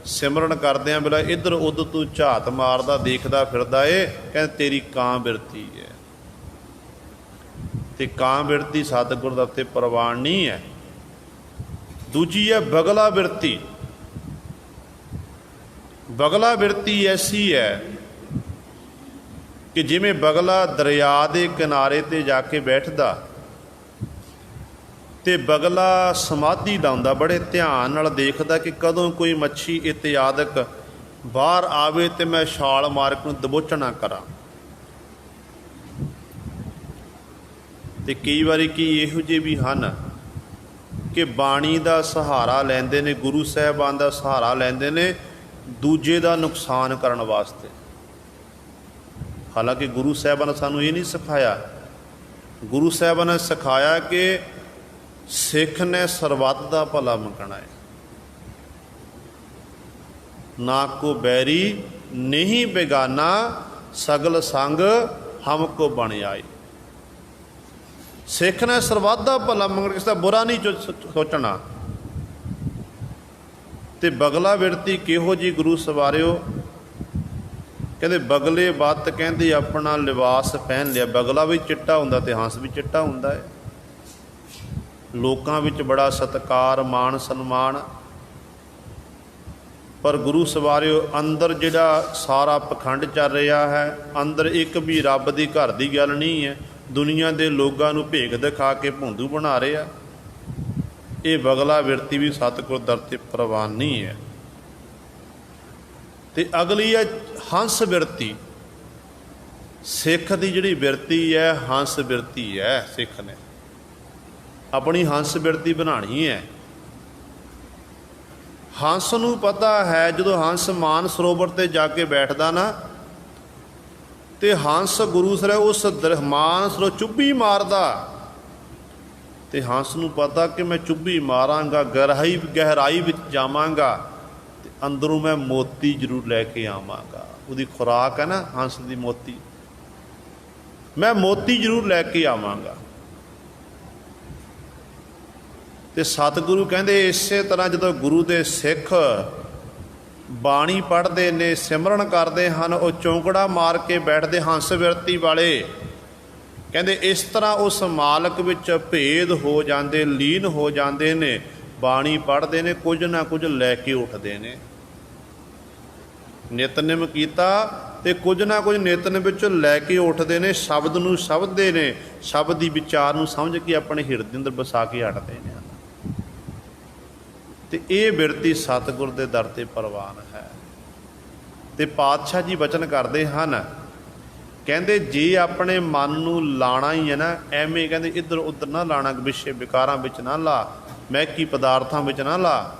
ਸਿਮਰਨ ਕਰਦਿਆਂ ਵੇਲੇ ਇੱਧਰ ਉੱਧਰ ਤੂੰ ਝਾਤ ਮਾਰਦਾ ਦੇਖਦਾ ਫਿਰਦਾ ਏ, ਕਹਿੰਦੇ ਤੇਰੀ ਕਾਂ ਬਿਰਤੀ ਹੈ। ਅਤੇ ਕਾਂ ਬਿਰਤੀ ਸਤਿਗੁਰ ਦਾ ਉੱਤੇ ਪ੍ਰਵਾਨ ਨਹੀਂ ਹੈ। ਦੂਜੀ ਹੈ ਬਗਲਾ ਬਿਰਤੀ। ਬਗਲਾ ਬਿਰਤੀ ਐਸੀ ਹੈ ਕਿ ਜਿਵੇਂ ਬਗਲਾ ਦਰਿਆ ਦੇ ਕਿਨਾਰੇ 'ਤੇ ਜਾ ਕੇ ਬੈਠਦਾ ਅਤੇ ਬਗਲਾ ਸਮਾਧੀ ਲਾਉਂਦਾ, ਬੜੇ ਧਿਆਨ ਨਾਲ ਦੇਖਦਾ ਕਿ ਕਦੋਂ ਕੋਈ ਮੱਛੀ ਇਤਿਆਦਿਕ ਬਾਹਰ ਆਵੇ ਅਤੇ ਮੈਂ ਛਾਲ ਮਾਰ ਕੇ ਉਹਨੂੰ ਦਬੋਚਣਾ ਕਰਾਂ। ਅਤੇ ਕਈ ਵਾਰੀ ਕੀ ਇਹੋ ਜਿਹੇ ਵੀ ਹਨ ਕਿ ਬਾਣੀ ਦਾ ਸਹਾਰਾ ਲੈਂਦੇ ਨੇ, ਗੁਰੂ ਸਾਹਿਬਾਨ ਦਾ ਸਹਾਰਾ ਲੈਂਦੇ ਨੇ ਦੂਜੇ ਦਾ ਨੁਕਸਾਨ ਕਰਨ ਵਾਸਤੇ। ਹਾਲਾਂਕਿ ਗੁਰੂ ਸਾਹਿਬਾਨ ਨੇ ਸਾਨੂੰ ਇਹ ਨਹੀਂ ਸਿਖਾਇਆ। ਗੁਰੂ ਸਾਹਿਬਾਨ ਨੇ ਸਿਖਾਇਆ ਕਿ ਸਿੱਖ ਨੇ ਸਰਬੱਤ ਦਾ ਭਲਾ ਮੰਗਣਾ ਹੈ। ਨਾ ਕੋ ਬੈਰੀ ਨਹੀਂ ਬੇਗਾਨਾ, ਸਗਲ ਸੰਗ ਹਮ ਕੋ ਬਣ ਆਏ। ਸਿੱਖ ਨੇ ਸਰਬੱਤ ਦਾ ਭਲਾ ਮੰਗਣਾ, ਕਿਸੇ ਦਾ ਬੁਰਾ ਨਹੀਂ ਸੋਚਣਾ। ਅਤੇ ਬਗਲਾ ਬਿਰਤੀ ਕਿਹੋ ਜਿਹੀ ਗੁਰੂ ਸਵਾਰਿਓ, ਕਹਿੰਦੇ ਬਗਲੇ ਬੱਤ ਕਹਿੰਦੇ ਆਪਣਾ ਲਿਬਾਸ ਪਹਿਨ ਲਿਆ। ਬਗਲਾ ਵੀ ਚਿੱਟਾ ਹੁੰਦਾ ਅਤੇ ਹੰਸ ਵੀ ਚਿੱਟਾ ਹੁੰਦਾ ਹੈ। ਲੋਕਾਂ ਵਿੱਚ ਬੜਾ ਸਤਿਕਾਰ, ਮਾਣ ਸਨਮਾਨ। ਪਰ ਗੁਰੂ ਸਵਾਰਿਓ ਅੰਦਰ ਜਿਹੜਾ ਸਾਰਾ ਪਖੰਡ ਚੱਲ ਰਿਹਾ ਹੈ, ਅੰਦਰ ਇੱਕ ਵੀ ਰੱਬ ਦੀ ਘਰ ਦੀ ਗੱਲ ਨਹੀਂ ਹੈ। ਦੁਨੀਆ ਦੇ ਲੋਕਾਂ ਨੂੰ ਭੇਖ ਦਿਖਾ ਕੇ ਭੌਂਦੂ ਬਣਾ ਰਹੇ ਆ। ਇਹ ਬਗਲਾ ਬਿਰਤੀ ਵੀ ਸਤਿਗੁਰ ਦਰ 'ਤੇ ਪ੍ਰਵਾਨ ਨਹੀਂ ਹੈ। ਅਤੇ ਅਗਲੀ ਹੈ ਹੰਸ ਬਿਰਤੀ। ਸਿੱਖ ਦੀ ਜਿਹੜੀ ਬਿਰਤੀ ਹੈ, ਹੰਸ ਬਿਰਤੀ ਹੈ। ਸਿੱਖ ਨੇ ਆਪਣੀ ਹੰਸ ਬਿਰਤੀ ਬਣਾਉਣੀ ਹੈ। ਹੰਸ ਨੂੰ ਪਤਾ ਹੈ ਜਦੋਂ ਹੰਸ ਮਾਨ ਸਰੋਵਰ 'ਤੇ ਜਾ ਕੇ ਬੈਠਦਾ ਨਾ, ਅਤੇ ਹੰਸ ਗੁਰੂ ਸਰ ਉਸ ਮਾਨ ਸਰੋਵਰ ਚੁੱਭੀ ਮਾਰਦਾ, ਅਤੇ ਹੰਸ ਨੂੰ ਪਤਾ ਕਿ ਮੈਂ ਚੁੱਭੀ ਮਾਰਾਂਗਾ, ਗਹਿਰਾਈ ਵਿੱਚ ਜਾਵਾਂਗਾ ਅਤੇ ਅੰਦਰੋਂ ਮੈਂ ਮੋਤੀ ਜ਼ਰੂਰ ਲੈ ਕੇ ਆਵਾਂਗਾ। ਉਹਦੀ ਖੁਰਾਕ ਹੈ ਨਾ ਹੰਸ ਦੀ ਮੋਤੀ, ਮੈਂ ਮੋਤੀ ਜ਼ਰੂਰ ਲੈ ਕੇ ਆਵਾਂਗਾ। ਅਤੇ ਸਤਿਗੁਰੂ ਕਹਿੰਦੇ ਇਸੇ ਤਰ੍ਹਾਂ ਜਦੋਂ ਗੁਰੂ ਦੇ ਸਿੱਖ ਬਾਣੀ ਪੜ੍ਹਦੇ ਨੇ, ਸਿਮਰਨ ਕਰਦੇ ਹਨ, ਉਹ ਚੌਂਕੜਾ ਮਾਰ ਕੇ ਬੈਠਦੇ ਹੰਸ ਬਿਰਤੀ ਵਾਲੇ। ਕਹਿੰਦੇ ਇਸ ਤਰ੍ਹਾਂ ਉਸ ਮਾਲਕ ਵਿੱਚ ਭੇਦ ਹੋ ਜਾਂਦੇ, ਲੀਨ ਹੋ ਜਾਂਦੇ ਨੇ। ਬਾਣੀ ਪੜ੍ਹਦੇ ਨੇ, ਕੁਝ ਨਾ ਕੁਝ ਲੈ ਕੇ ਉੱਠਦੇ ਨੇ। ਨਿਤਨੇਮ ਕੀਤਾ ਤੇ ਕੁਝ ਨਾ ਕੁਝ ਨਿਤਨੇਮ ਵਿੱਚੋਂ ਲੈ ਕੇ ਉੱਠਦੇ ਨੇ, ਸ਼ਬਦ ਨੂੰ ਸ਼ਬਦਦੇ ਨੇ, ਸ਼ਬਦ ਦੀ ਵਿਚਾਰ ਨੂੰ ਸਮਝ ਕੇ ਆਪਣੇ ਹਿਰਦੇ ਅੰਦਰ ਵਸਾ ਕੇ ਹਟਦੇ ਨੇ। ਤੇ ਇਹ ਬਿਰਤੀ ਸਤਿਗੁਰ ਦੇ ਦਰ ਤੇ ਪ੍ਰਵਾਨ ਹੈ। ਤੇ ਪਾਤਸ਼ਾਹ ਜੀ ਬਚਨ ਕਰਦੇ ਹਨ, ਕਹਿੰਦੇ ਜੇ ਆਪਣੇ ਮਨ ਨੂੰ ਲਾਣਾ ਹੀ ਹੈ ਨਾ, ਐਵੇਂ ਕਹਿੰਦੇ ਇੱਧਰ ਉੱਧਰ ਨਾ ਲਾਣਾ, ਵਿਸ਼ੇ ਵਿਕਾਰਾਂ ਵਿੱਚ ਨਾ ਲਾ, ਮਹਿਕੀ ਪਦਾਰਥਾਂ ਵਿੱਚ ਨਾ ਲਾ।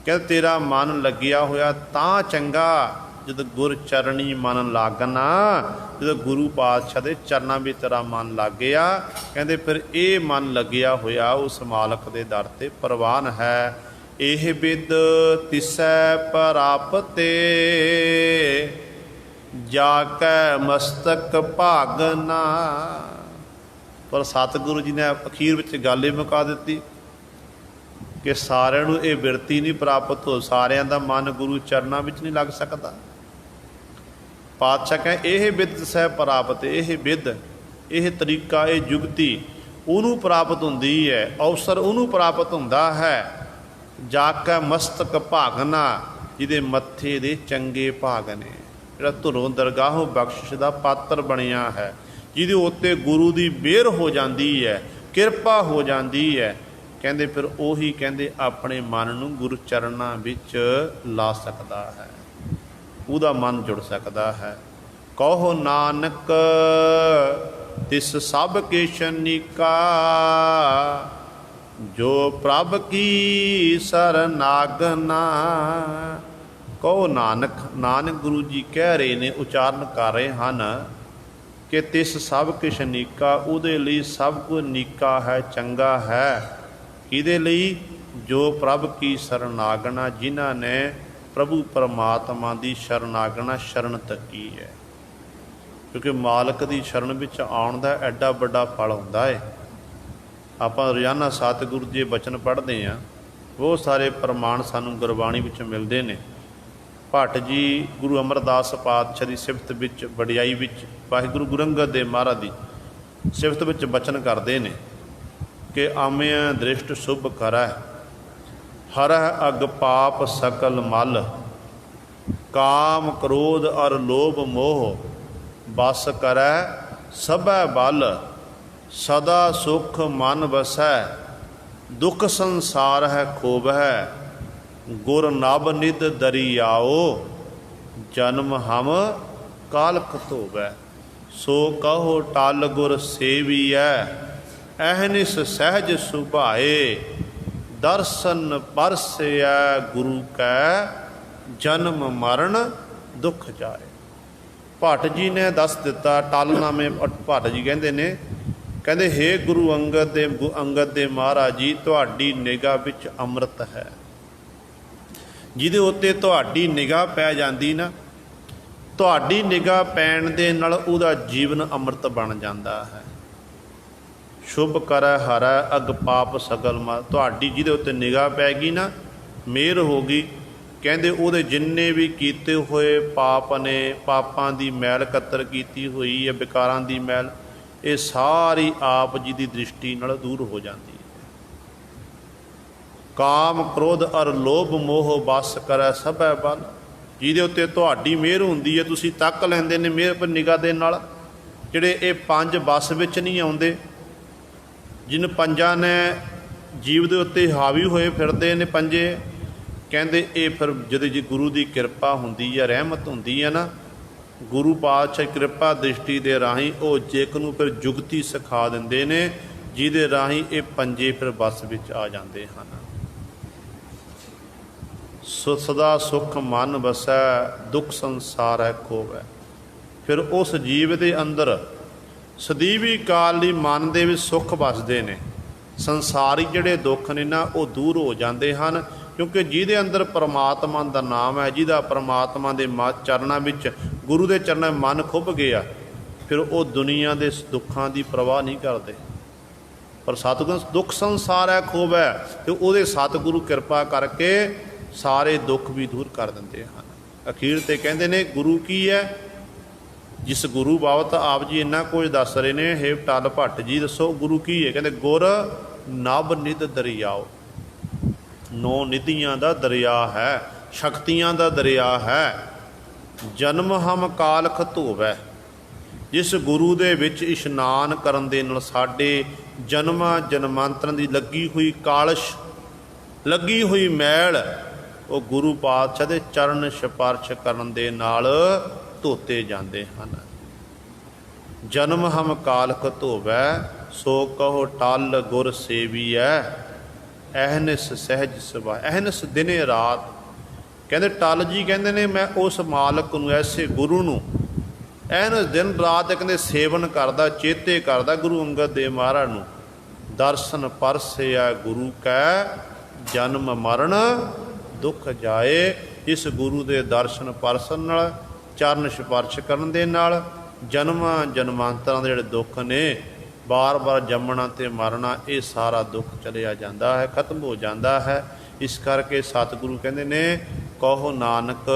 ਕਹਿੰਦੇ ਤੇਰਾ ਮਨ ਲੱਗਿਆ ਹੋਇਆ ਤਾਂ ਚੰਗਾ, ਜਦੋਂ ਗੁਰ ਚਰਣੀ ਮਨ ਲਾਗਣਾ, ਜਦੋਂ ਗੁਰੂ ਪਾਤਸ਼ਾਹ ਦੇ ਚਰਨਾਂ ਵਿੱਚ ਤੇਰਾ ਮਨ ਲੱਗ ਗਿਆ, ਕਹਿੰਦੇ ਫਿਰ ਇਹ ਮਨ ਲੱਗਿਆ ਹੋਇਆ ਉਸ ਮਾਲਕ ਦੇ ਦਰ ਤੇ ਪ੍ਰਵਾਨ ਹੈ। ਇਹ ਬਿਦ ਤਿਸੈ ਪ੍ਰਾਪਤੇ ਜਾ ਕੈ ਮਸਤਕ ਭਾਗਨਾ। ਪਰ ਸਤਿਗੁਰੂ ਜੀ ਨੇ ਅਖੀਰ ਵਿੱਚ ਗੱਲ ਹੀ ਮੁਕਾ ਦਿੱਤੀ ਕਿ ਸਾਰਿਆਂ ਨੂੰ ਇਹ ਬਿਰਤੀ ਨਹੀਂ ਪ੍ਰਾਪਤ ਹੋ, ਸਾਰਿਆਂ ਦਾ ਮਨ ਗੁਰੂ ਚਰਨਾਂ ਵਿੱਚ ਨਹੀਂ ਲੱਗ ਸਕਦਾ। ਪਾਤਸ਼ਾਹ ਕਹੇ ਇਹ ਬਿਦ ਸਹਿ ਪ੍ਰਾਪਤ, ਇਹ ਬਿਦ, ਇਹ ਤਰੀਕਾ, ਇਹ ਜੁਗਤੀ ਉਹਨੂੰ ਪ੍ਰਾਪਤ ਹੁੰਦੀ ਹੈ, ਅਵਸਰ ਉਹਨੂੰ ਪ੍ਰਾਪਤ ਹੁੰਦਾ ਹੈ। ਜਾ ਕੇ ਮਸਤਕ ਭਾਗਨਾ, ਜਿਹਦੇ ਮੱਥੇ ਦੇ ਚੰਗੇ ਭਾਗ ਨੇ, ਜਿਹੜਾ ਧੁਰੋਂ ਦਰਗਾਹੋਂ ਬਖਸ਼ਿਸ਼ ਦਾ ਪਾਤਰ ਬਣਿਆ ਹੈ, ਜਿਹਦੇ ਉੱਤੇ ਗੁਰੂ ਦੀ ਮਿਹਰ ਹੋ ਜਾਂਦੀ ਹੈ, ਕਿਰਪਾ ਹੋ ਜਾਂਦੀ ਹੈ। ਕਹਿੰਦੇ ਫਿਰ ਉਹੀ ਕਹਿੰਦੇ ਆਪਣੇ ਮਨ ਨੂੰ ਗੁਰੂ ਚਰਨਾਂ ਵਿੱਚ ਲਾ ਸਕਦਾ ਹੈ, ਉਹਦਾ ਮਨ ਜੁੜ ਸਕਦਾ ਹੈ। ਕਹੋ ਨਾਨਕ ਤਿਸ ਸਭ ਕੇ ਸ਼ਨੀਕਾ, ਜੋ ਪ੍ਰਭ ਕੀ ਸਰਨਾਗਨਾ। ਕਹੋ ਨਾਨਕ, ਨਾਨਕ ਗੁਰੂ ਜੀ ਕਹਿ ਰਹੇ ਨੇ, ਉਚਾਰਨ ਕਰ ਰਹੇ ਹਨ ਕਿ ਤਿਸ ਸਭ ਕਿਛ ਨੀਕਾ, ਉਹਦੇ ਲਈ ਸਭ ਕੁਝ ਨੀਕਾ ਹੈ, ਚੰਗਾ ਹੈ। ਕਿਹਦੇ ਲਈ? ਜੋ ਪ੍ਰਭ ਕੀ ਸਰਨਾਗਣਾ, ਜਿਨ੍ਹਾਂ ਨੇ ਪ੍ਰਭੂ ਪਰਮਾਤਮਾ ਦੀ ਸ਼ਰਨਾਗਣਾ, ਸ਼ਰਨ ਤੱਕੀ ਹੈ। ਕਿਉਂਕਿ ਮਾਲਕ ਦੀ ਸ਼ਰਨ ਵਿੱਚ ਆਉਣ ਦਾ ਐਡਾ ਵੱਡਾ ਫਲ ਹੁੰਦਾ ਹੈ। ਆਪਾਂ ਰੋਜ਼ਾਨਾ ਸਤਿਗੁਰੂ ਜੀ ਬਚਨ ਪੜ੍ਹਦੇ ਹਾਂ, ਬਹੁਤ ਸਾਰੇ ਪ੍ਰਮਾਣ ਸਾਨੂੰ ਗੁਰਬਾਣੀ ਵਿੱਚ ਮਿਲਦੇ ਨੇ। ਭੱਟ ਜੀ ਗੁਰੂ ਅਮਰਦਾਸ ਪਾਤਸ਼ਾਹ ਦੀ ਸਿਫਤ ਵਿੱਚ, ਵਡਿਆਈ ਵਿੱਚ, ਵਾਹਿਗੁਰੂ ਗੁਰੂ ਅੰਗਦ ਦੇਵ ਮਹਾਰਾਜ ਦੀ ਸਿਫਤ ਵਿੱਚ ਬਚਨ ਕਰਦੇ ਨੇ ਕਿ ਆਮਿਆਂ ਦ੍ਰਿਸ਼ਟ ਸ਼ੁਭ ਕਰੈ, ਹਰਹਿ ਅਗ ਪਾਪ ਸਕਲ ਮਲ, ਕਾਮ ਕ੍ਰੋਧ ਅਰ ਲੋਭ ਮੋਹ, ਬਸ ਕਰੈ ਸਭੈ ਬਲ, ਸਦਾ ਸੁਖ ਮਨ ਵਸੈ, ਦੁਖ ਸੰਸਾਰ ਹੈ ਖੋਬਹਿ, ਗੁਰ ਨਭ ਨਿਧ ਦਰਿਆਓ, ਜਨਮ ਹਮ ਕਾਲਕ ਧੋਵੈ। ਸੋ ਕਹੋ ਟਲ ਗੁਰ ਸੇਵੀਐ, ਅਹਨਿਸ ਸਹਿਜ ਸੁਭਾਏ, ਦਰਸ਼ਨ ਪਰਸੈ ਗੁਰੂ ਕੈ, ਜਨਮ ਮਰਨ ਦੁੱਖ ਜਾਏ। ਭੱਟ ਜੀ ਨੇ ਦੱਸ ਦਿੱਤਾ, ਟਲਨਾਮੇ ਭੱਟ ਜੀ ਕਹਿੰਦੇ ਨੇ, ਕਹਿੰਦੇ ਹੇ ਗੁਰੂ ਅੰਗਦ ਦੇ ਮਹਾਰਾਜ ਜੀ, ਤੁਹਾਡੀ ਨਿਗਾਹ ਵਿੱਚ ਅੰਮ੍ਰਿਤ ਹੈ। ਜਿਹਦੇ ਉੱਤੇ ਤੁਹਾਡੀ ਨਿਗਾਹ ਪੈ ਜਾਂਦੀ ਨਾ, ਤੁਹਾਡੀ ਨਿਗਾਹ ਪੈਣ ਦੇ ਨਾਲ ਉਹਦਾ ਜੀਵਨ ਅੰਮ੍ਰਿਤ ਬਣ ਜਾਂਦਾ ਹੈ। ਸ਼ੁਭ ਕਰੈ ਹਰੈ ਅਗ ਪਾਪ ਸਗਲ ਮਲ, ਤੁਹਾਡੀ ਜਿਹਦੇ ਉੱਤੇ ਨਿਗਾਹ ਪੈ ਗਈ ਨਾ, ਮਿਹਰ ਹੋ ਗਈ, ਕਹਿੰਦੇ ਉਹਦੇ ਜਿੰਨੇ ਵੀ ਕੀਤੇ ਹੋਏ ਪਾਪ ਨੇ, ਪਾਪਾਂ ਦੀ ਮੈਲ ਕੱਤਰ ਕੀਤੀ ਹੋਈ ਹੈ, ਵਿਕਾਰਾਂ ਦੀ ਮੈਲ, ਇਹ ਸਾਰੀ ਆਪ ਜੀ ਦੀ ਦ੍ਰਿਸ਼ਟੀ ਨਾਲ ਦੂਰ ਹੋ ਜਾਂਦੀ ਹੈ। ਕਾਮ ਕ੍ਰੋਧ ਅਰ ਲੋਭ ਮੋਹ, ਬਸ ਕਰੈ ਸਭੈ ਬਲ, ਜਿਹਦੇ ਉੱਤੇ ਤੁਹਾਡੀ ਮਿਹਰ ਹੁੰਦੀ ਹੈ, ਤੁਸੀਂ ਤੱਕ ਲੈਂਦੇ ਨੇ ਮਿਹਰ ਪਰ ਨਿਗਾਹ ਦੇ ਨਾਲ। ਜਿਹੜੇ ਇਹ ਪੰਜ ਬਸ ਵਿੱਚ ਨਹੀਂ ਆਉਂਦੇ, ਜਿਨ ਪੰਜਾਂ ਨੇ ਜੀਵ ਦੇ ਉੱਤੇ ਹਾਵੀ ਹੋਏ ਫਿਰਦੇ ਨੇ ਪੰਜੇ, ਕਹਿੰਦੇ ਇਹ ਫਿਰ ਜਦੋਂ ਜੀ ਗੁਰੂ ਦੀ ਕਿਰਪਾ ਹੁੰਦੀ ਹੈ, ਰਹਿਮਤ ਹੁੰਦੀ ਹੈ ਨਾ, ਗੁਰੂ ਪਾਤਸ਼ਾਹ ਕਿਰਪਾ ਦ੍ਰਿਸ਼ਟੀ ਦੇ ਰਾਹੀਂ ਉਹ ਜੇਕ ਨੂੰ ਫਿਰ ਜੁਗਤੀ ਸਿਖਾ ਦਿੰਦੇ ਨੇ, ਜਿਹਦੇ ਰਾਹੀਂ ਇਹ ਪੰਜੇ ਫਿਰ ਬੱਸ ਵਿੱਚ ਆ ਜਾਂਦੇ ਹਨ। ਸਦਾ ਸੁਖ ਮਨ ਵਸੈ, ਦੁੱਖ ਸੰਸਾਰ ਹੈ ਖੋਵੈ। ਫਿਰ ਉਸ ਜੀਵ ਦੇ ਅੰਦਰ ਸਦੀਵੀ ਕਾਲ ਲਈ ਮਨ ਦੇ ਵਿੱਚ ਸੁੱਖ ਵਸਦੇ ਨੇ, ਸੰਸਾਰੀ ਜਿਹੜੇ ਦੁੱਖ ਨੇ ਨਾ ਉਹ ਦੂਰ ਹੋ ਜਾਂਦੇ ਹਨ। ਕਿਉਂਕਿ ਜਿਹਦੇ ਅੰਦਰ ਪਰਮਾਤਮਾ ਦਾ ਨਾਮ ਹੈ, ਜਿਹਦਾ ਪਰਮਾਤਮਾ ਦੇ ਚਰਨਾਂ ਵਿੱਚ, ਗੁਰੂ ਦੇ ਚਰਨਾਂ ਮਨ ਖੁੱਭ ਗਿਆ, ਫਿਰ ਉਹ ਦੁਨੀਆ ਦੇ ਦੁੱਖਾਂ ਦੀ ਪਰਵਾਹ ਨਹੀਂ ਕਰਦੇ। ਪਰ ਸਤਿਗੁਰੂ ਦੁੱਖ ਸੰਸਾਰ ਹੈ ਖੋਵੈ, ਅਤੇ ਉਹਦੇ ਸਤਿਗੁਰੂ ਕਿਰਪਾ ਕਰਕੇ ਸਾਰੇ ਦੁੱਖ ਵੀ ਦੂਰ ਕਰ ਦਿੰਦੇ ਹਨ। ਅਖੀਰ 'ਤੇ ਕਹਿੰਦੇ ਨੇ ਗੁਰੂ ਕੀ ਹੈ? ਜਿਸ ਗੁਰੂ ਬਾਬਤ ਆਪ ਜੀ ਇੰਨਾ ਕੁਝ ਦੱਸ ਰਹੇ ਨੇ, ਹੇ ਟਲ ਭੱਟ ਜੀ ਦੱਸੋ ਗੁਰੂ ਕੀ ਹੈ? ਕਹਿੰਦੇ ਗੁਰ ਨਭ ਨਿਧ ਦਰਿਆਓ, 9 ਨਿਧੀਆਂ ਦਾ ਦਰਿਆ ਹੈ, ਸ਼ਕਤੀਆਂ ਦਾ ਦਰਿਆ ਹੈ। ਜਨਮ ਹਮ ਕਾਲਖ ਧੋਵੈ। ਜਿਸ ਗੁਰੂ ਦੇ ਵਿੱਚ ਇਸ਼ਨਾਨ ਕਰਨ ਦੇ ਨਾਲ ਸਾਡੇ ਜਨਮਾਂ ਜਨਮਾਂਤਰਾਂ ਦੀ ਲੱਗੀ ਹੋਈ ਕਾਲਸ਼, ਲੱਗੀ ਹੋਈ ਮੈਲ, ਉਹ ਗੁਰੂ ਪਾਤਸ਼ਾਹ ਦੇ ਚਰਨ ਸਪਰਸ਼ ਕਰਨ ਦੇ ਨਾਲ ਧੋਤੇ ਜਾਂਦੇ ਹਨ। ਜਨਮ ਹਮ ਕਾਲਖ ਧੋਵੈ, ਸੋ ਕਹੋ ਟਲ ਗੁਰ ਸੇਵੀਐ। ਅਹਨਿਸ ਸਹਿਜ ਸੁਭਾ, ਅਹਨਿਸ ਦਿਨੇ ਰਾਤ। ਕਹਿੰਦੇ ਟਲ ਜੀ ਕਹਿੰਦੇ ਨੇ ਮੈਂ ਉਸ ਮਾਲਕ ਨੂੰ, ਐਸੇ ਗੁਰੂ ਨੂੰ ਐਨ ਦਿਨ ਰਾਤ ਕਹਿੰਦੇ ਸੇਵਨ ਕਰਦਾ, ਚੇਤੇ ਕਰਦਾ ਗੁਰੂ ਅੰਗਦ ਦੇਵ ਮਹਾਰਾਜ ਨੂੰ। ਦਰਸ਼ਨ ਪਰਸਿਆ ਗੁਰੂ ਕੈ, ਜਨਮ ਮਰਨ ਦੁੱਖ ਜਾਏ। ਇਸ ਗੁਰੂ ਦੇ ਦਰਸ਼ਨ ਪਰਸਨ ਨਾਲ, ਚਰਨ ਸਪਰਸ਼ ਕਰਨ ਦੇ ਨਾਲ ਜਨਮਾਂ ਜਨਮਾਂਤਰਾਂ ਦੇ ਜਿਹੜੇ ਦੁੱਖ ਨੇ, ਬਾਰ-ਬਾਰ ਜੰਮਣਾ ਤੇ ਮਰਨਾ, ਇਹ ਸਾਰਾ ਦੁੱਖ ਚਲਿਆ ਜਾਂਦਾ ਹੈ, ਖਤਮ ਹੋ ਜਾਂਦਾ ਹੈ। ਇਸ ਕਰਕੇ ਸਤਿਗੁਰੂ ਕਹਿੰਦੇ ਨੇ ਕਹੋ ਨਾਨਕ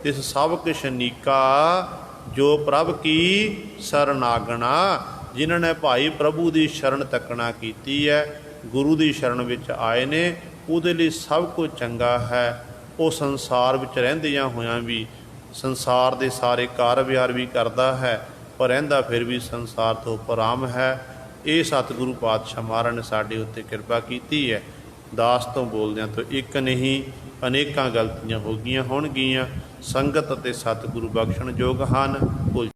ਤਿਸ ਸਭ ਕਿਛ ਨੀਕਾ, ਜੋ ਪ੍ਰਭ ਕੀ ਸਰਨਾਗਣਾ। ਜਿਨ੍ਹਾਂ ਨੇ ਭਾਈ ਪ੍ਰਭੂ ਦੀ ਸ਼ਰਨ ਤੱਕਣਾ ਕੀਤੀ ਹੈ, ਗੁਰੂ ਦੀ ਸ਼ਰਨ ਵਿੱਚ ਆਏ ਨੇ, ਉਹਦੇ ਲਈ ਸਭ ਕੁਝ ਚੰਗਾ ਹੈ। ਉਹ ਸੰਸਾਰ ਵਿੱਚ ਰਹਿੰਦਿਆਂ ਹੋਇਆਂ ਵੀ ਸੰਸਾਰ ਦੇ ਸਾਰੇ ਕਾਰ ਵਿਹਾਰ ਵੀ ਕਰਦਾ ਹੈ, ਪਰ ਰਹਿੰਦਾ ਫਿਰ ਵੀ ਸੰਸਾਰ ਤੋਂ ਉਪਰਾਮ ਹੈ। ਇਹ ਸਤਿਗੁਰੂ ਪਾਤਸ਼ਾਹ ਮਹਾਰਾਜ ਨੇ ਸਾਡੇ ਉੱਤੇ ਕਿਰਪਾ ਕੀਤੀ ਹੈ। ਦਾਸ ਤੋਂ ਬੋਲਦਿਆਂ ਤੋਂ ਇੱਕ ਨਹੀਂ ਅਨੇਕਾਂ ਗਲਤੀਆਂ ਹੋ ਗਈਆਂ ਹੋਣਗੀਆਂ। ਸੰਗਤ ਅਤੇ ਸਤਿਗੁਰੂ ਬਖਸ਼ਣ ਯੋਗ ਹਨ। ਭੁੱਲ